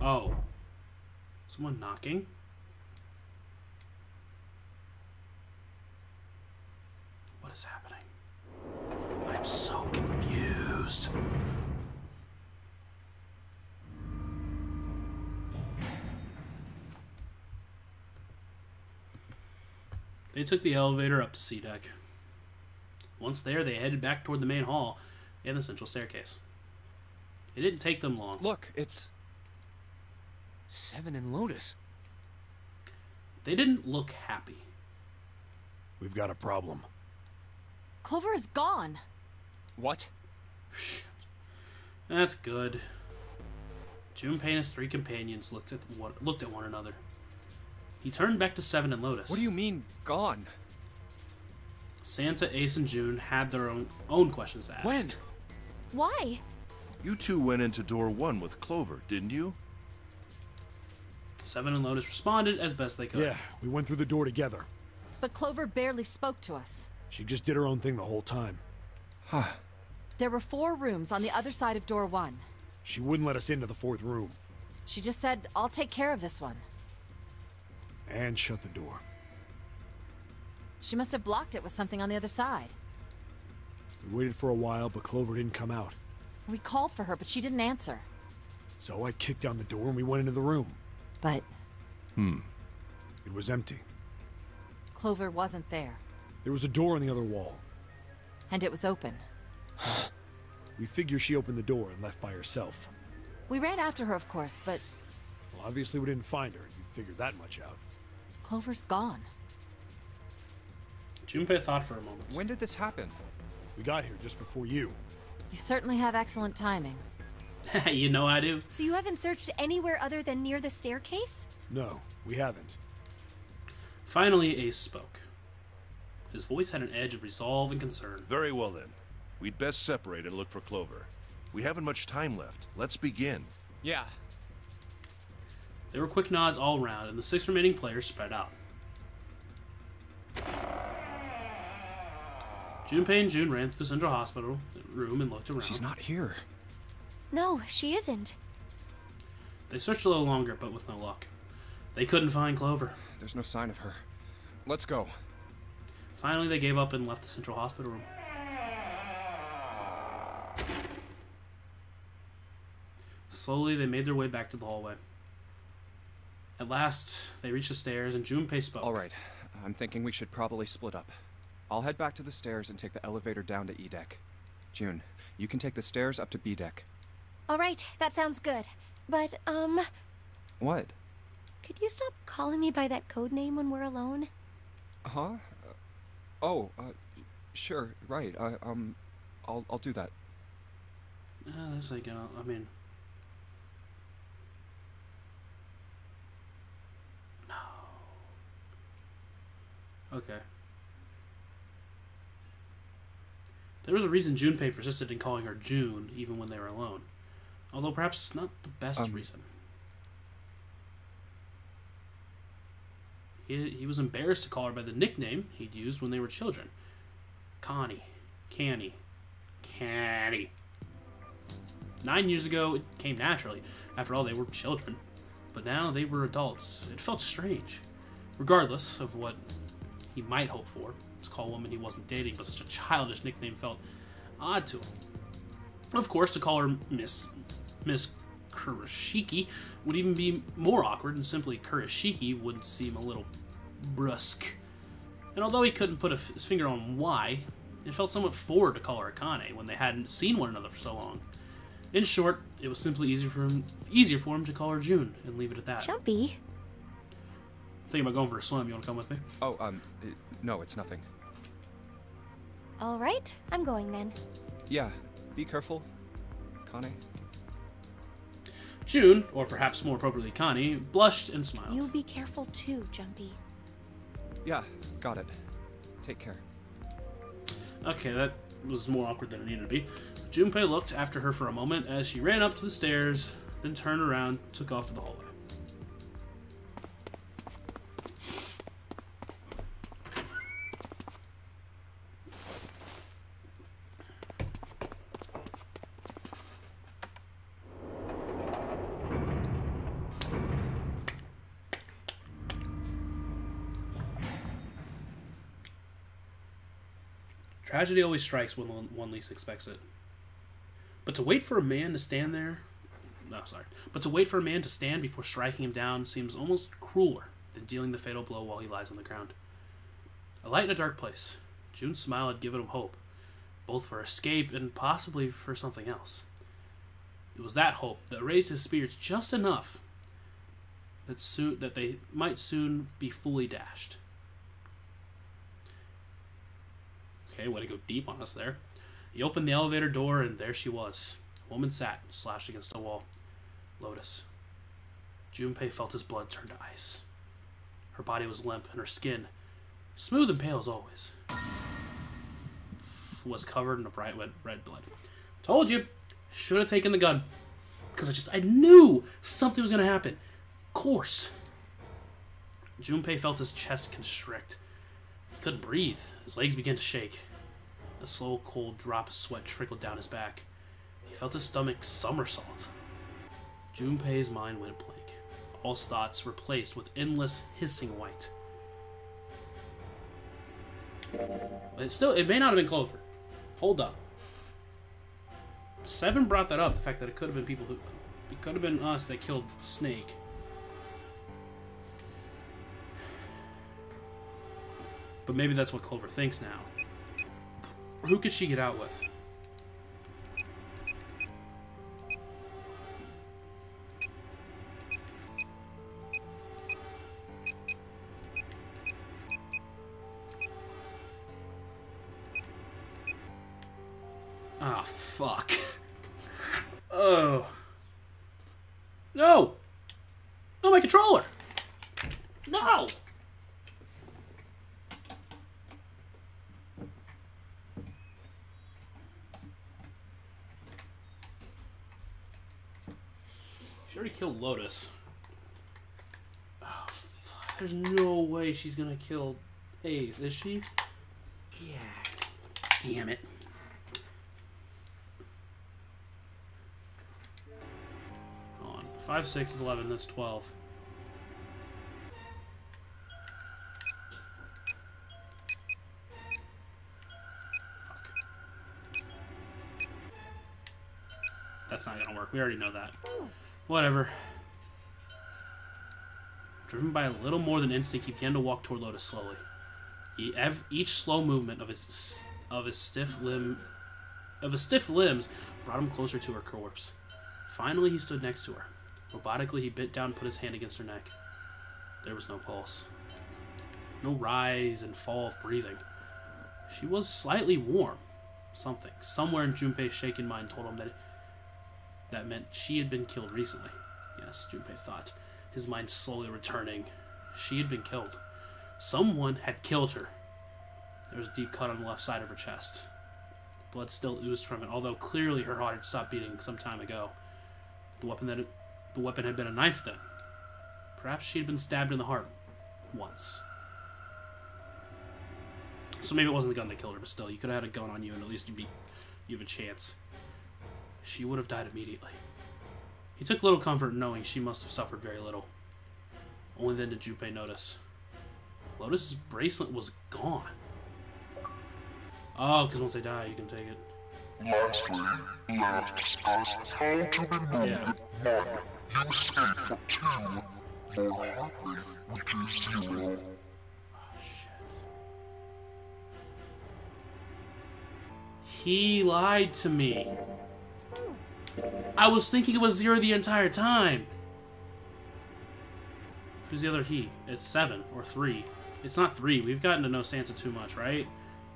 Oh. Someone knocking? What is happening? I'm so confused. They took the elevator up to C deck. Once there, they headed back toward the main hall and the central staircase. It didn't take them long. Look, it's... 7 and Lotus. They didn't look happy. We've got a problem. Clover is gone. What? That's good. Junpei and his 3 companions looked at one another. He turned back to 7 and Lotus. What do you mean, gone? Santa, Ace, and June had their own questions to ask. When? Why? You two went into door 1 with Clover, didn't you? 7 and Lotus responded as best they could. Yeah, we went through the door together. But Clover barely spoke to us. She just did her own thing the whole time. Huh. There were 4 rooms on the other side of door 1. She wouldn't let us into the 4th room. She just said, I'll take care of this one. And shut the door. She must have blocked it with something on the other side. We waited for a while, but Clover didn't come out. We called for her, but she didn't answer. So I kicked down the door and we went into the room. But... It was empty. Clover wasn't there. There was a door on the other wall. And it was open. We figure she opened the door and left by herself. We ran after her, of course, but Well, obviously we didn't find her. You figured that much out. Clover's gone. Junpei thought for a moment. When did this happen? We got here just before you. You certainly have excellent timing. You know I do. So you haven't searched anywhere other than near the staircase? No, we haven't. Finally, Ace spoke. His voice had an edge of resolve and concern. Very well then. We'd best separate and look for Clover. We haven't much time left. Let's begin. Yeah. There were quick nods all around, and the 6 remaining players spread out. Junpei and June ran through the central hospital room and looked around. She's not here. No, she isn't. They searched a little longer, but with no luck. They couldn't find Clover. There's no sign of her. Let's go. Finally, they gave up and left the central hospital room. Slowly, they made their way back to the hallway. At last, they reached the stairs, and Junpei spoke. All right. I'm thinking we should probably split up. I'll head back to the stairs and take the elevator down to E deck. June, you can take the stairs up to B deck. All right, that sounds good. But, What? could you stop calling me by that code name when we're alone? Huh? Sure, right. I'll do that. That's like, I mean... No. Okay. There was a reason Junpei persisted in calling her June, even when they were alone. Although perhaps not the best reason. He was embarrassed to call her by the nickname he'd used when they were children. Connie. Canny. Canny. 9 years ago, it came naturally. After all, they were children. But now they were adults. It felt strange. Regardless of what he might hope for, to call a woman he wasn't dating, but such a childish nickname felt odd to him. Of course, to call her Miss Kurashiki would even be more awkward, and simply Kurashiki would seem a little brusque. And although he couldn't put his finger on why, it felt somewhat forward to call her Akane when they hadn't seen one another for so long. In short, it was simply easier for him to call her June and leave it at that. Jumpy. Thinking about going for a swim. You want to come with me? No, it's nothing. All right, I'm going then. Yeah, be careful, Kane. June, or perhaps more appropriately Connie, blushed and smiled. You be careful too, Jumpy. Yeah, got it. Take care. Okay, that was more awkward than it needed to be. Junpei looked after her for a moment as she ran up to the stairs, then turned around and took off to the hallway. Tragedy always strikes when one least expects it. But to wait for a man to stand there... No, sorry. But to wait for a man to stand before striking him down seems almost crueler than dealing the fatal blow while he lies on the ground. A light in a dark place. June's smile had given him hope, both for escape and possibly for something else. It was that hope that raised his spirits just enough that they might soon be fully dashed. Okay, way to go deep on us there. He opened the elevator door, and there she was. A woman sat, slashed against a wall. Lotus. Junpei felt his blood turn to ice. Her body was limp, and her skin, smooth and pale as always, was covered in a bright red blood. Told you! Should have taken the gun. Because I knew something was going to happen. Of course. Junpei felt his chest constrict. He couldn't breathe. His legs began to shake. A slow, cold drop of sweat trickled down his back. He felt his stomach somersault. Junpei's mind went blank. All thoughts replaced with endless hissing white. It may not have been Clover. Hold up. Seven brought that up, the fact that it could have been people who... It could have been us that killed Snake. But maybe that's what Clover thinks now. Who could she get out with? Ah, fuck. Oh. No! No, my controller! No! She already killed Lotus. Oh, fuck. There's no way she's gonna kill Ace, is she? Yeah. Damn it. Hold on. 5, 6 is 11, that's 12. Fuck. That's not gonna work. We already know that. Whatever. Driven by a little more than instinct, he began to walk toward Lotus slowly. Each slow movement of his stiff limbs brought him closer to her corpse. Finally, he stood next to her. Robotically, he bent down and put his hand against her neck. There was no pulse. No rise and fall of breathing. She was slightly warm. Something. Somewhere in Junpei's shaken mind told him that meant she had been killed recently. Yes, Junpei thought, his mind slowly returning. She had been killed. Someone had killed her. There was a deep cut on the left side of her chest. Blood still oozed from it, although clearly her heart had stopped beating some time ago. The weapon had been a knife then. Perhaps she had been stabbed in the heart. Once. So maybe it wasn't the gun that killed her, but still, you could have had a gun on you and at least you have a chance. She would have died immediately. He took little comfort in knowing she must have suffered very little. Only then did Junpei notice. Lotus's bracelet was gone. Oh, because once they die, you can take it. Lastly, let us discuss how to remove Yeah. 1. You escape for 2. More hardly, which is 0. Oh, shit. He lied to me. I was thinking it was 0 the entire time. Who's the other he? It's 7 or 3. It's not 3. We've gotten to know Santa too much, right?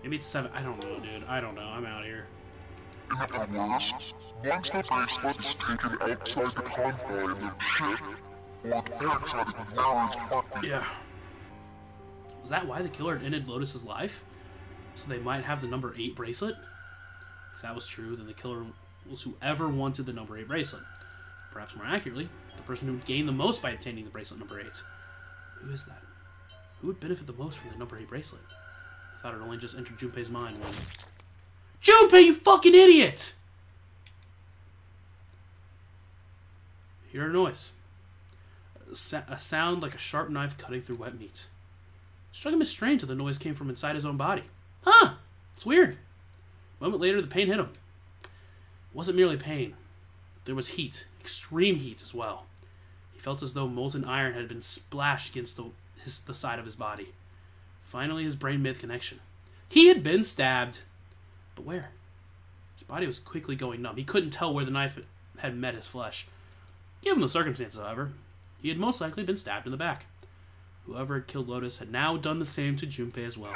Maybe it's 7. I don't know, dude. I don't know. I'm out here. In other words, once the bracelet is taken outside the confine of the ship, or the outside of the narrow's heartbeat. Yeah. Was that why the killer ended Lotus's life? So they might have the number 8 bracelet? If that was true, then the killer was whoever wanted the number 8 bracelet. Perhaps more accurately, the person who would gain the most by obtaining the bracelet number 8. Who is that? Who would benefit the most from the number 8 bracelet? I thought it only just entered Junpei's mind when... Junpei, you fucking idiot! Hear a noise. A sound like a sharp knife cutting through wet meat. It struck him as strange that the noise came from inside his own body. Huh! It's weird. A moment later, the pain hit him. It wasn't merely pain. There was heat. Extreme heat as well. He felt as though molten iron had been splashed against the side of his body. Finally, his brain made the connection. He had been stabbed. But where? His body was quickly going numb. He couldn't tell where the knife had met his flesh. Given the circumstances, however, he had most likely been stabbed in the back. Whoever had killed Lotus had now done the same to Junpei as well.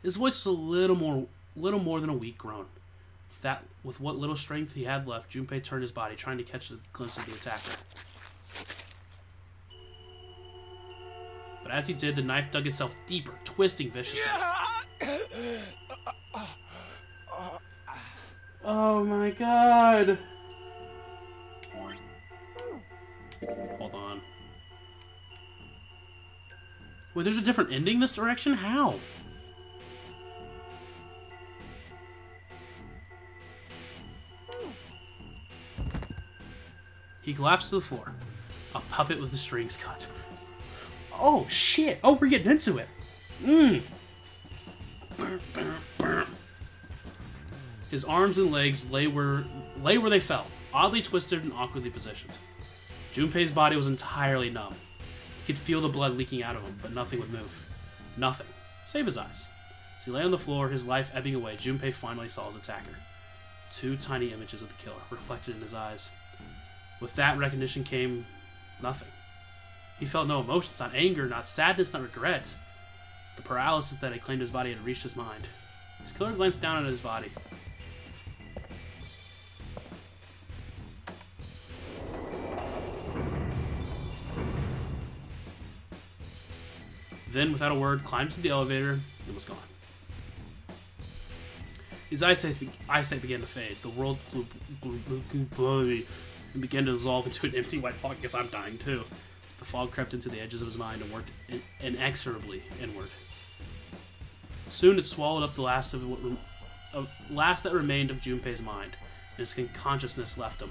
His voice was a little more than a weak groan. With what little strength he had left, Junpei turned his body, trying to catch a glimpse of the attacker. But as he did, the knife dug itself deeper, twisting viciously. Oh my god! Hold on. Wait, there's a different ending this direction? How? He collapsed to the floor. A puppet with the strings cut. Oh, shit! Oh, we're getting into it! His arms and legs lay where they fell, oddly twisted and awkwardly positioned. Junpei's body was entirely numb. He could feel the blood leaking out of him, but nothing would move. Nothing. Save his eyes. As he lay on the floor, his life ebbing away, Junpei finally saw his attacker. 2 tiny images of the killer reflected in his eyes. With that recognition came nothing. He felt no emotions, not anger, not sadness, not regret. The paralysis that had claimed his body had reached his mind. His killer glanced down at his body. Then, without a word, climbed to the elevator and was gone. His eyesight began to fade. The world and began to dissolve into an empty white fog. I guess I'm dying too. The fog crept into the edges of his mind and worked inexorably inward. Soon it swallowed up the last that remained of Junpei's mind, and his consciousness left him.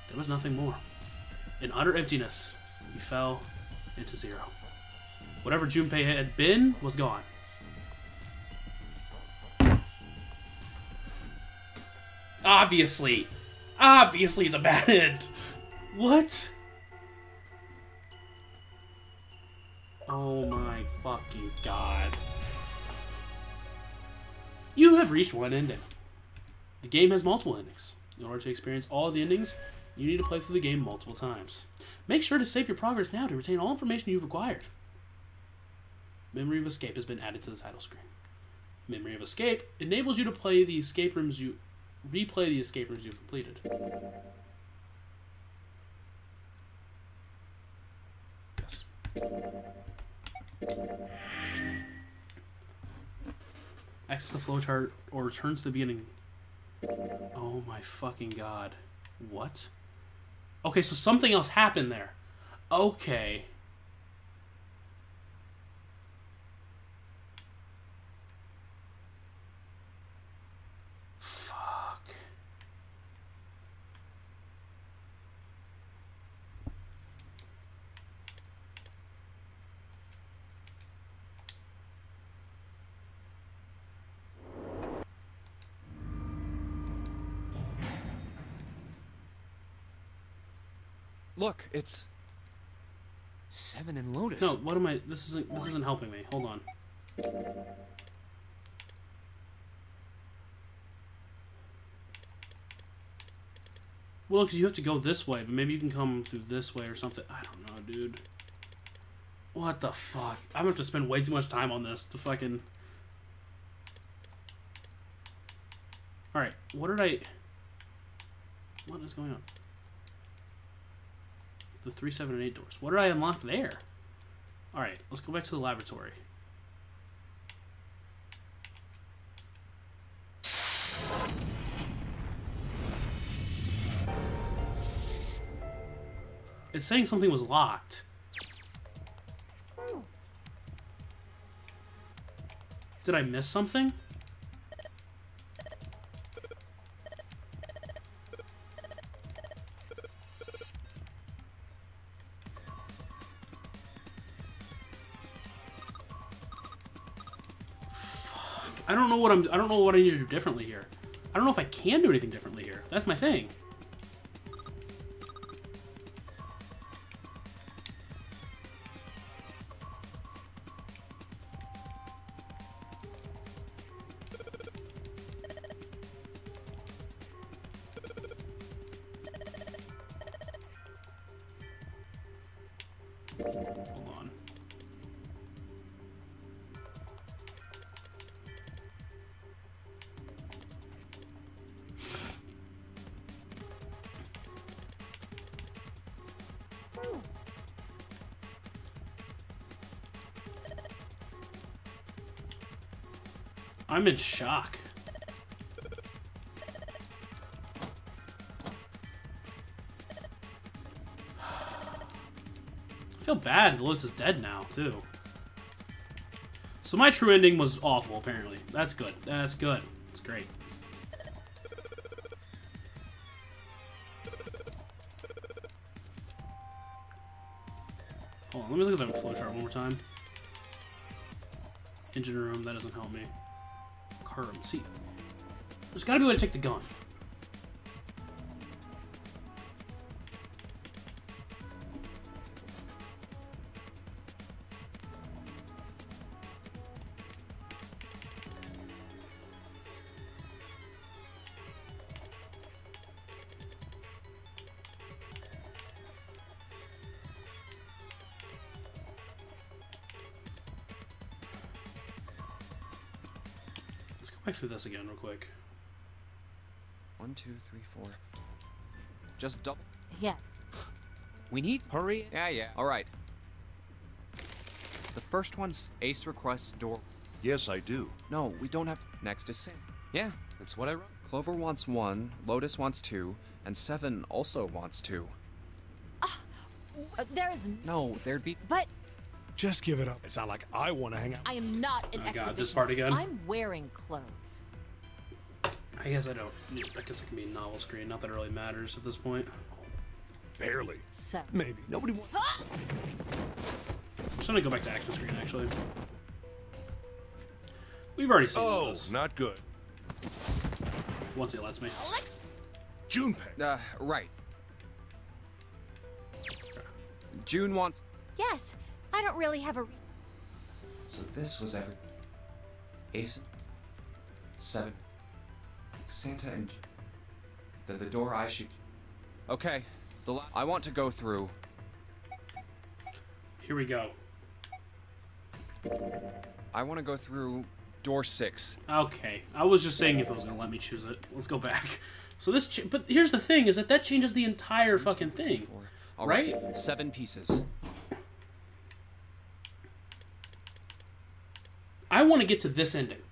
There was nothing more. In utter emptiness, he fell into zero. Whatever Junpei had been was gone. Obviously it's a bad end. What? Oh my fucking god. You have reached one ending. The game has multiple endings. In order to experience all of the endings, you need to play through the game multiple times. Make sure to save your progress now to retain all information you've acquired. Memory of Escape has been added to the title screen. Memory of Escape enables you to replay the escape rooms you've completed. Yes. Access the flowchart or return to the beginning. Oh my fucking god. What? Okay, so something else happened there. Okay. Look, it's... Seven and Lotus. No, what am I... This isn't helping me. Hold on. Well, because you have to go this way, but maybe you can come through this way or something. I don't know, dude. What the fuck? I'm gonna have to spend way too much time on this to fucking... Alright, what did I... What is going on? The 3, 7, and 8 doors. What did I unlock there? Alright, let's go back to the laboratory. It's saying something was locked. Did I miss something? I don't know what I need to do differently here. I don't know if I can do anything differently here. That's my thing. Hold on. I'm in shock. I feel bad. Lotus is dead now, too. So my true ending was awful, apparently. That's good. That's good. It's great. Hold on, let me look at that flowchart one more time. Engine room, that doesn't help me. Car room. See, there's gotta be a way to take the gun. Let's go back through this again real quick. 1, 2, 3, 4. Just double. Yeah. We need hurry. Yeah. All right. The first one's Ace requests door. Yes, I do. No, we don't have. Next is Sam. Yeah, that's what I wrote. Clover wants 1, Lotus wants 2, and 7 also wants 2. There's... No, there'd be. But Just give it up. It's not like I want to hang out. I am not an Oh my God, exhibitionist. this part again? I'm wearing clothes. I guess I don't. I guess it can be novel screen. Not that it really matters at this point. Barely. So... Maybe. Nobody wants. I'm just gonna go back to action screen actually. We've already seen Oh, this. not good. Once it lets me. Junpei. Right. June wants. Yes, I don't really have a... So this was every... Ace, 7, Santa, and... Then the door I shoot. Okay. I want to go through. Here we go. I want to go through door 6. Okay, I was just saying if it was gonna let me choose it. Let's go back. So this, but here's the thing: is that changes the entire fucking thing, 4. All right? 7 pieces. I want to get to this ending,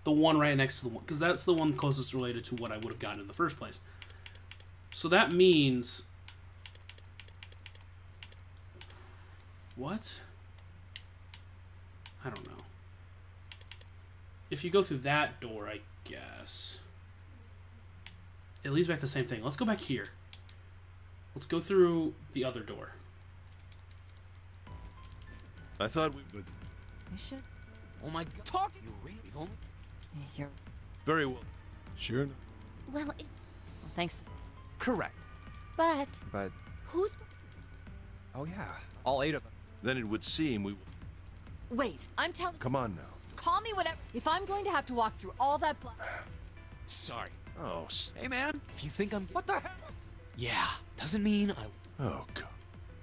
the one right next to the one, because that's the one closest related to what I would have gotten in the first place. So that means what? I don't know. If you go through that door, I guess it leads back to the same thing. Let's go back here. Let's go through the other door. I thought we would. We should... Oh my God. Talking. You really? We've only... You're... Very well. Sure. Well, Well, thanks. Correct. but... But. Who's... Oh, yeah. All 8 of them. Then it would seem we. Wait, I'm telling... Come on now. Call me whatever... If I'm going to have to walk through all that blood... Sorry. Oh, Hey, man. If you think I'm... What the hell? Yeah. Doesn't mean I... oh God.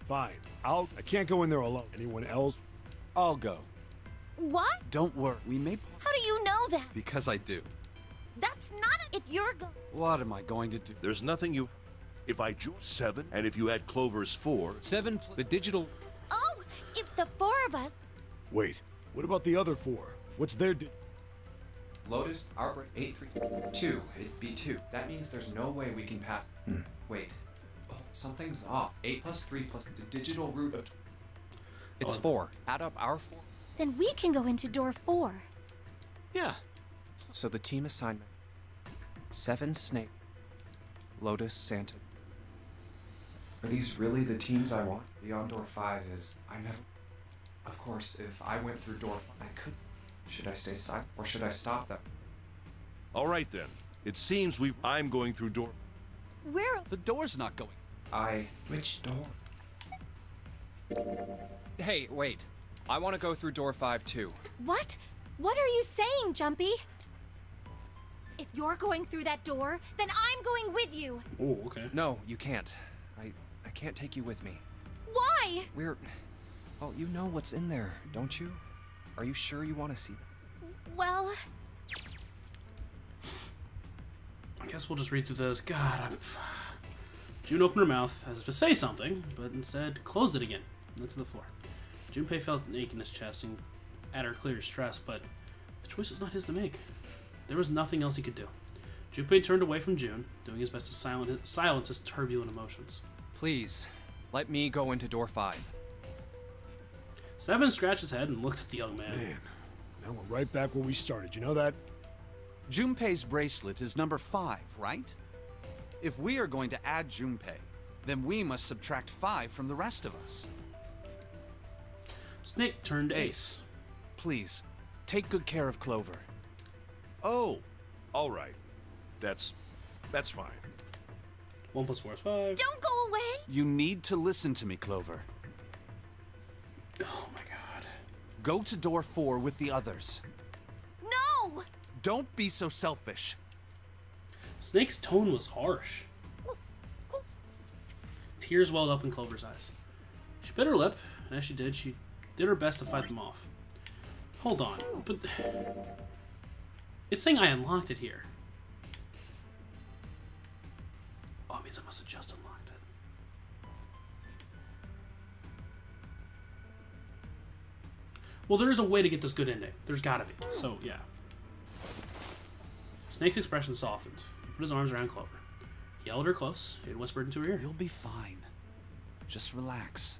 Fine. I can't go in there alone. Anyone else? I'll go. What? Don't worry. We may... How do you know that? Because I do. That's not... If you're What am I going to do? There's nothing you. If I drew 7, and if you had Clover's 4. 7... The digital... Oh, if the 4 of us... Wait. What about the other 4? What's their... Lotus, Outbreak, 8, 3, 2. It'd be 2. That means there's no way we can pass. Wait. Oh, something's off. 8 plus 3 plus the digital root of... It's 4. Add up our 4. Then we can go into door 4. Yeah. So the team assignment: 7 Snake, Lotus, Santa. Are these really the teams I want? Beyond door 5 is... I never... Of course, if I went through door 5, I could... Should I stay silent, or should I stop them? All right then. It seems we. I'm going through door. Where... The door's not going. Which door? Hey, wait. I want to go through door 5 too. What? What are you saying, Jumpy? If you're going through that door, then I'm going with you. Oh, okay. No, you can't. I can't take you with me. Why? We're... Oh, you know what's in there, don't you? Are you sure you want to see? Well... I guess we'll just read through this. God, June opened her mouth as if to say something, but instead closed it again and looked to the floor. Junpei felt an ache in his chest and at her clear distress, but the choice was not his to make. There was nothing else he could do. Junpei turned away from June, doing his best to silence his turbulent emotions. Please, let me go into door 5. 7 scratched his head and looked at the young man. Man, now we're right back where we started. You know that? Junpei's bracelet is number 5, right? If we are going to add Junpei, then we must subtract 5 from the rest of us. Snake turned to Ace. Please, take good care of Clover. Oh, all right. That's fine. 1 plus 4 is 5. Don't go away! You need to listen to me, Clover. Oh my god. Go to door 4 with the others. No! Don't be so selfish. Snake's tone was harsh. Tears welled up in Clover's eyes. She bit her lip, and as she did her best to fight them off. Hold on, but... It's saying I unlocked it here. Oh, it means I must have just unlocked it. Well, there is a way to get this good ending. There's gotta be. So, yeah. Snake's expression softened. He put his arms around Clover. He held her close. He had whispered into her ear. You'll be fine. Just relax.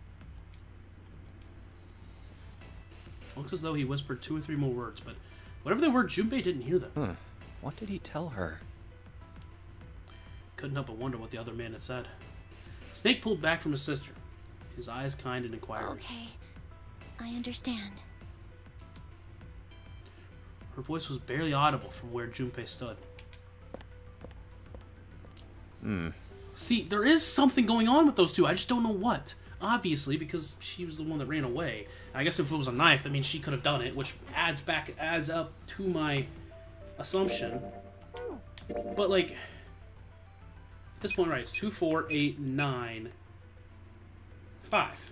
Looks as though he whispered 2 or 3 more words, but whatever they were, Junpei didn't hear them. Huh. What did he tell her? Couldn't help but wonder what the other man had said. Snake pulled back from his sister, his eyes kind and inquiring. Okay, I understand. Her voice was barely audible from where Junpei stood. See, there is something going on with those two. I just don't know what. Obviously, because she was the one that ran away. I guess if it was a knife, that means she could have done it, which adds up to my assumption. But like, at this point, right? It's 2, 4, 8, 9, 5.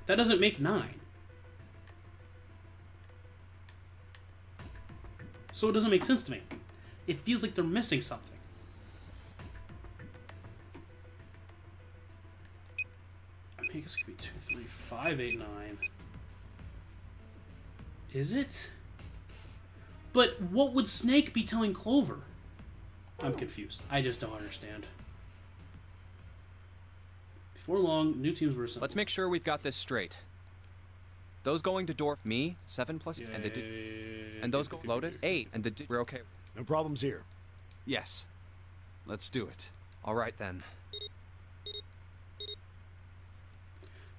That doesn't make 9. So it doesn't make sense to me. It feels like they're missing something. I guess it could be 2, 3, 5, 8, 9. Is it? But what would Snake be telling Clover? I'm confused. I just don't understand. Before long, new teams were assembled. Let's make sure we've got this straight. Those going to door me 7 plus Yeah, and those go Lotus 8 and we're okay. No problems here. Yes. Let's do it. All right then.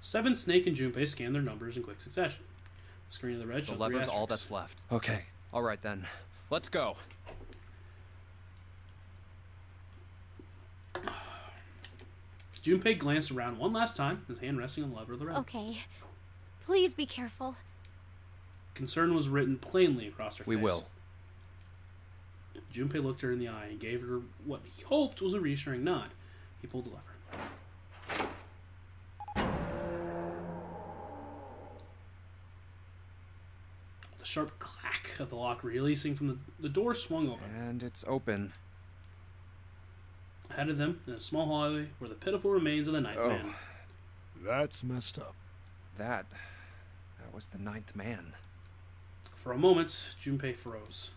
7, Snake, and Junpei scanned their numbers in quick succession. The screen of the red The showed lever's 3 all asterisks. that's left. Okay. All right then. Let's go. Junpei glanced around one last time, his hand resting on the lever of the red. Okay. Please be careful. Concern was written plainly across her face. We will. Junpei looked her in the eye and gave her what he hoped was a reassuring nod. He pulled the lever. The sharp clack of the lock releasing from the door swung open. And it's open. Ahead of them, in a small hallway, were the pitiful remains of the ninth man. That's messed up. That was the 9th man. For a moment, Junpei froze.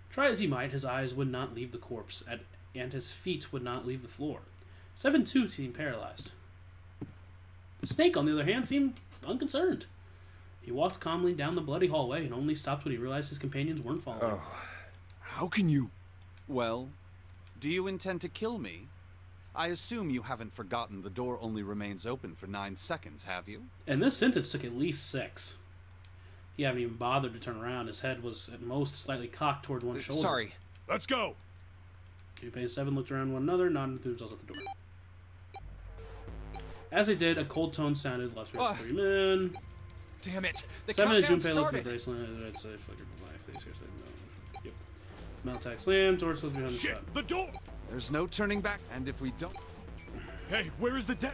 Try as he might, his eyes would not leave the corpse, and his feet would not leave the floor. 7 too seemed paralyzed. Snake, on the other hand, seemed unconcerned. He walked calmly down the bloody hallway and only stopped when he realized his companions weren't following. How can you... Well, do you intend to kill me? I assume you haven't forgotten the door only remains open for 9 seconds, have you? And this sentence took at least 6. He hadn't even bothered to turn around. His head was at most slightly cocked toward one shoulder. Sorry. Let's go! Junpei and 7 looked around one another, nodded to themselves at the door. As they did, a cold tone sounded left for 3 men. Damn it! The 7 and countdown Junpei looked at started. the bracelet. I'd say flickered the life. They seriously no. Yep. Maltac slammed. Door slipped behind the Shit! shot. The door! There's no turning back, and if we don't... Hey, where is the dead?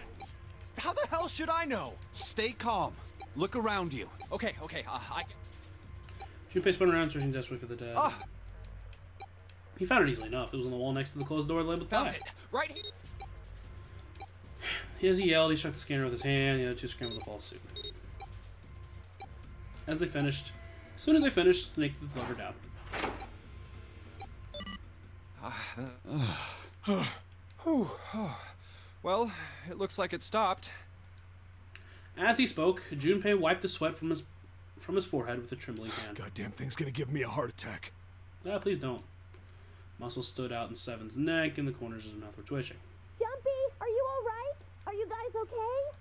How the hell should I know? Stay calm. Look around you. Okay. Junpei spun around, searching desperately for the dead. Ah! He found it easily enough. It was on the wall next to the closed door labeled 5. Found it. Right here. As he yelled, he struck the scanner with his hand. The other 2 scrambled to follow suit. As soon as they finished, Snake threw the lever down. Well, it looks like it stopped. As he spoke, Junpei wiped the sweat from his forehead with a trembling hand. Goddamn thing's gonna give me a heart attack. Ah, please don't. Muscles stood out in Seven's neck, and the corners of his mouth were twitching. Jumpy, are you alright? Are you guys okay?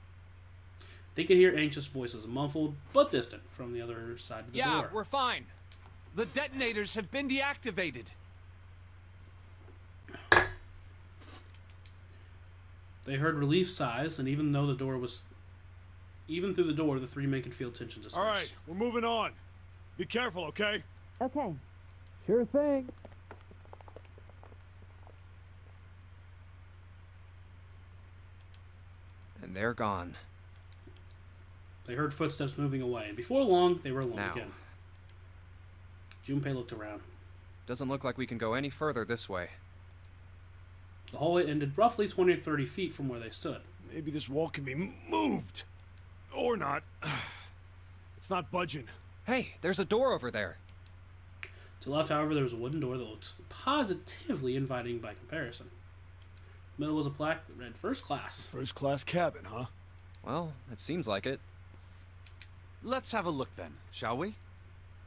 They could hear anxious voices, muffled but distant, from the other side of the door. Yeah, we're fine. The detonators have been deactivated. They heard relief sighs, and even through the door, the 3 men could feel tension disperse. All right, we're moving on. Be careful, okay? Okay. Sure thing. And they're gone. They heard footsteps moving away, and before long, they were alone Now. again. Junpei looked around. Doesn't look like we can go any further this way. The hallway ended roughly 20 or 30 feet from where they stood. Maybe this wall can be moved. Or not. It's not budging. Hey, there's a door over there. To the left, however, there was a wooden door that looked positively inviting by comparison. In the middle was a plaque that read First Class. First class cabin, huh? Well, it seems like it. Let's have a look then, shall we?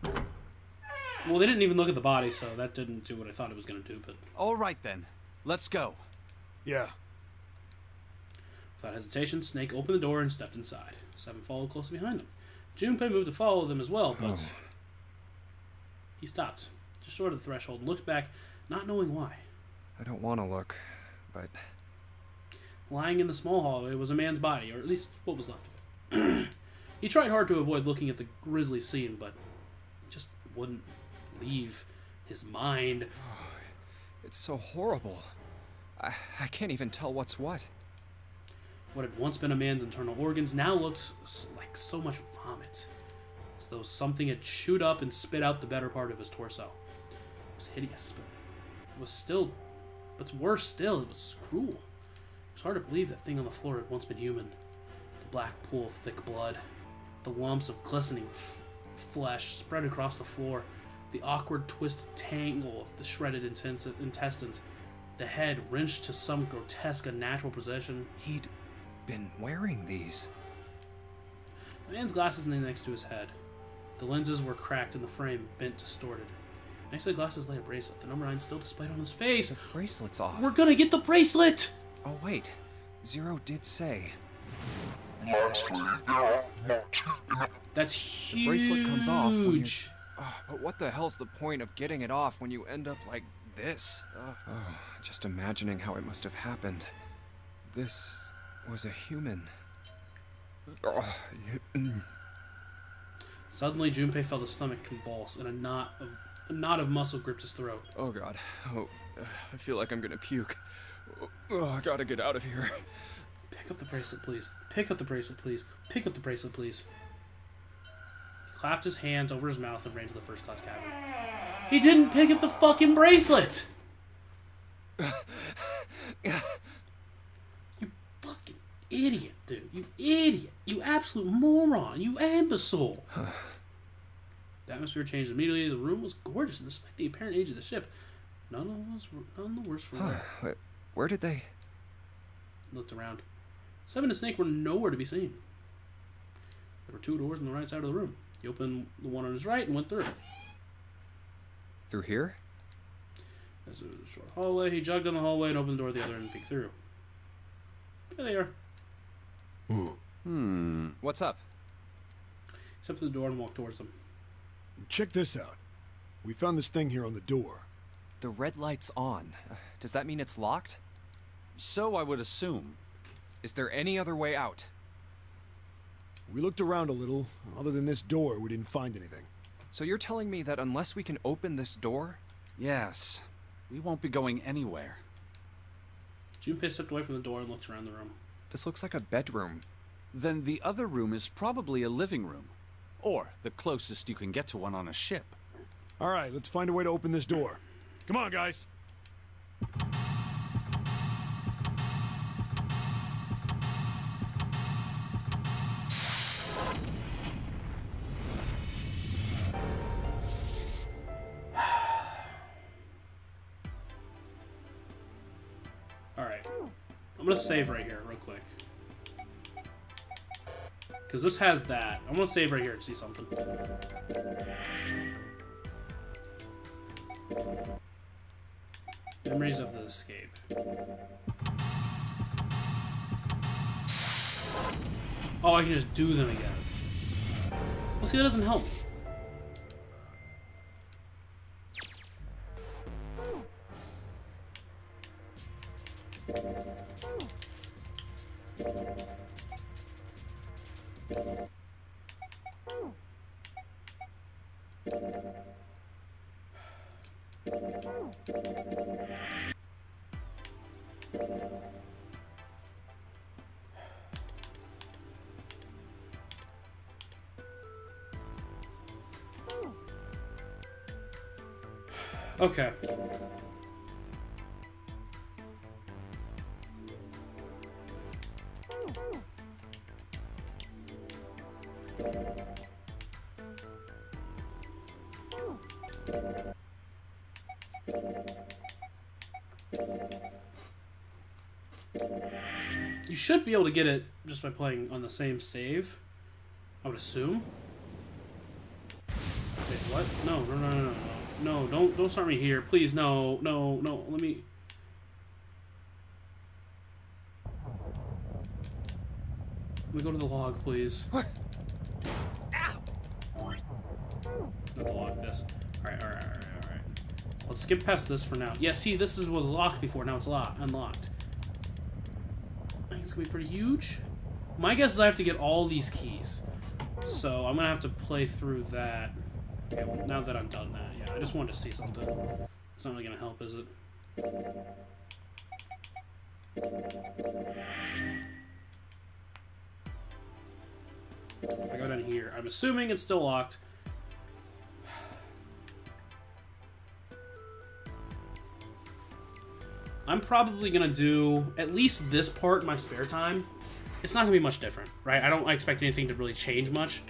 Well, they didn't even look at the body, so that didn't do what I thought it was going to do, but... All right then, let's go. Yeah. Without hesitation, Snake opened the door and stepped inside. Seven followed closely behind him. Junpei moved to follow them as well, but... He stopped, just short of the threshold, and looked back, not knowing why. I don't want to look, but... Lying in the small hallway was a man's body, or at least what was left of it. He tried hard to avoid looking at the grisly scene, but it just wouldn't leave his mind. Oh, it's so horrible. I can't even tell what's what. What had once been a man's internal organs now looked like so much vomit, as though something had chewed up and spit out the better part of his torso. It was hideous, but it was still... But worse still, it was cruel. It was hard to believe that thing on the floor had once been human. The black pool of thick blood, the lumps of glistening flesh spread across the floor, the awkward twisted tangle of the shredded intestines, the head wrenched to some grotesque unnatural position. He'd been wearing these. The man's glasses lay next to his head. The lenses were cracked and the frame bent, distorted. Next to the glasses lay a bracelet, the number 9 still displayed on his face. The bracelet's off. We're gonna get the bracelet! Oh, wait. Zero did say. Lastly, there are more That's huge! The bracelet comes off when you... Oh, but what the hell's the point of getting it off when you end up like this? Just imagining how it must have happened. This was a human. Suddenly, Junpei felt his stomach convulse, and a knot of muscle gripped his throat. Oh god. Oh, I feel like I'm gonna puke. Oh, I gotta get out of here. Pick up the bracelet, please. Pick up the bracelet, please. Pick up the bracelet, please. He clapped his hands over his mouth and ran to the first class cabin. He didn't pick up the fucking bracelet! You fucking idiot, dude. You idiot. You absolute moron. You imbecile. The atmosphere changed immediately. The room was gorgeous, and despite the apparent age of the ship, none the worse for wear. Wait, where did they... Looked around. Seven and Snake were nowhere to be seen. There were 2 doors on the right side of the room. He opened the one on his right and went through. Through here? There's a short hallway. He jogged down the hallway and opened the door at the other end and peeked through. There they are. What's up? He stepped to the door and walked towards them. Check this out. We found this thing here on the door. The red light's on. Does that mean it's locked? So I would assume. Is there any other way out? We looked around a little. Other than this door, we didn't find anything. So you're telling me that unless we can open this door... Yes. We won't be going anywhere. Junpei stepped away from the door and looked around the room. This looks like a bedroom. Then the other room is probably a living room. Or the closest you can get to one on a ship. All right, let's find a way to open this door. Come on, guys. Alright. I'm gonna save right here, real quick. Because this has that. I'm gonna save right here to see something. Memories of the escape. Oh, I can just do them again. Well, see, that doesn't help me. Okay. You should be able to get it just by playing on the same save, I would assume. Wait, what? No, no, no, no, no, no. No, don't start me here. Please, no, no, no. Let me... Let me go to the log, please. What? Ow! Let's log this. Alright, alright, alright, alright. Let's skip past this for now. Yeah, see, this is what was locked before. Now it's locked, unlocked. I think it's gonna be pretty huge. My guess is I have to get all these keys. So I'm gonna have to play through that. Okay, well, now that I've done that, yeah, I just wanted to see something. It's not really gonna help, is it? If I go down here, I'm assuming it's still locked. I'm probably gonna do at least this part in my spare time. It's not gonna be much different, right? I don't expect anything to really change much.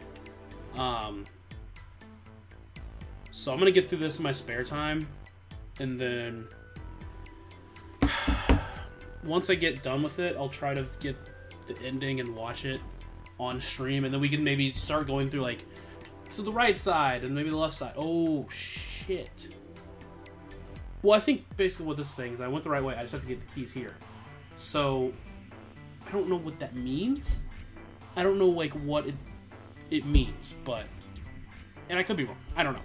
So I'm gonna get through this in my spare time, and then once I get done with it, I'll try to get the ending and watch it on stream, and then we can maybe start going through like to the right side and maybe the left side. Oh shit. Well, I think basically what this is saying is I went the right way. I just have to get the keys here. So I don't know what that means. I don't know like what it means, but, and I could be wrong. I don't know.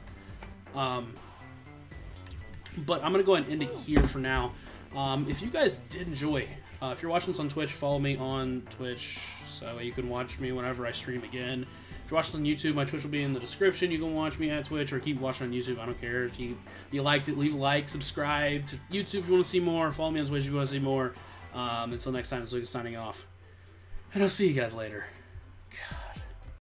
But I'm gonna go ahead and end it here for now. If you guys did enjoy, if you're watching this on Twitch, follow me on Twitch so that way you can watch me whenever I stream again. If you're watching on YouTube, my Twitch will be in the description. You can watch me at Twitch or keep watching on YouTube. I don't care. If you liked it, leave a like, subscribe to YouTube if you want to see more. Follow me on Twitch if you want to see more. Until next time, it's Lucas signing off. And I'll see you guys later.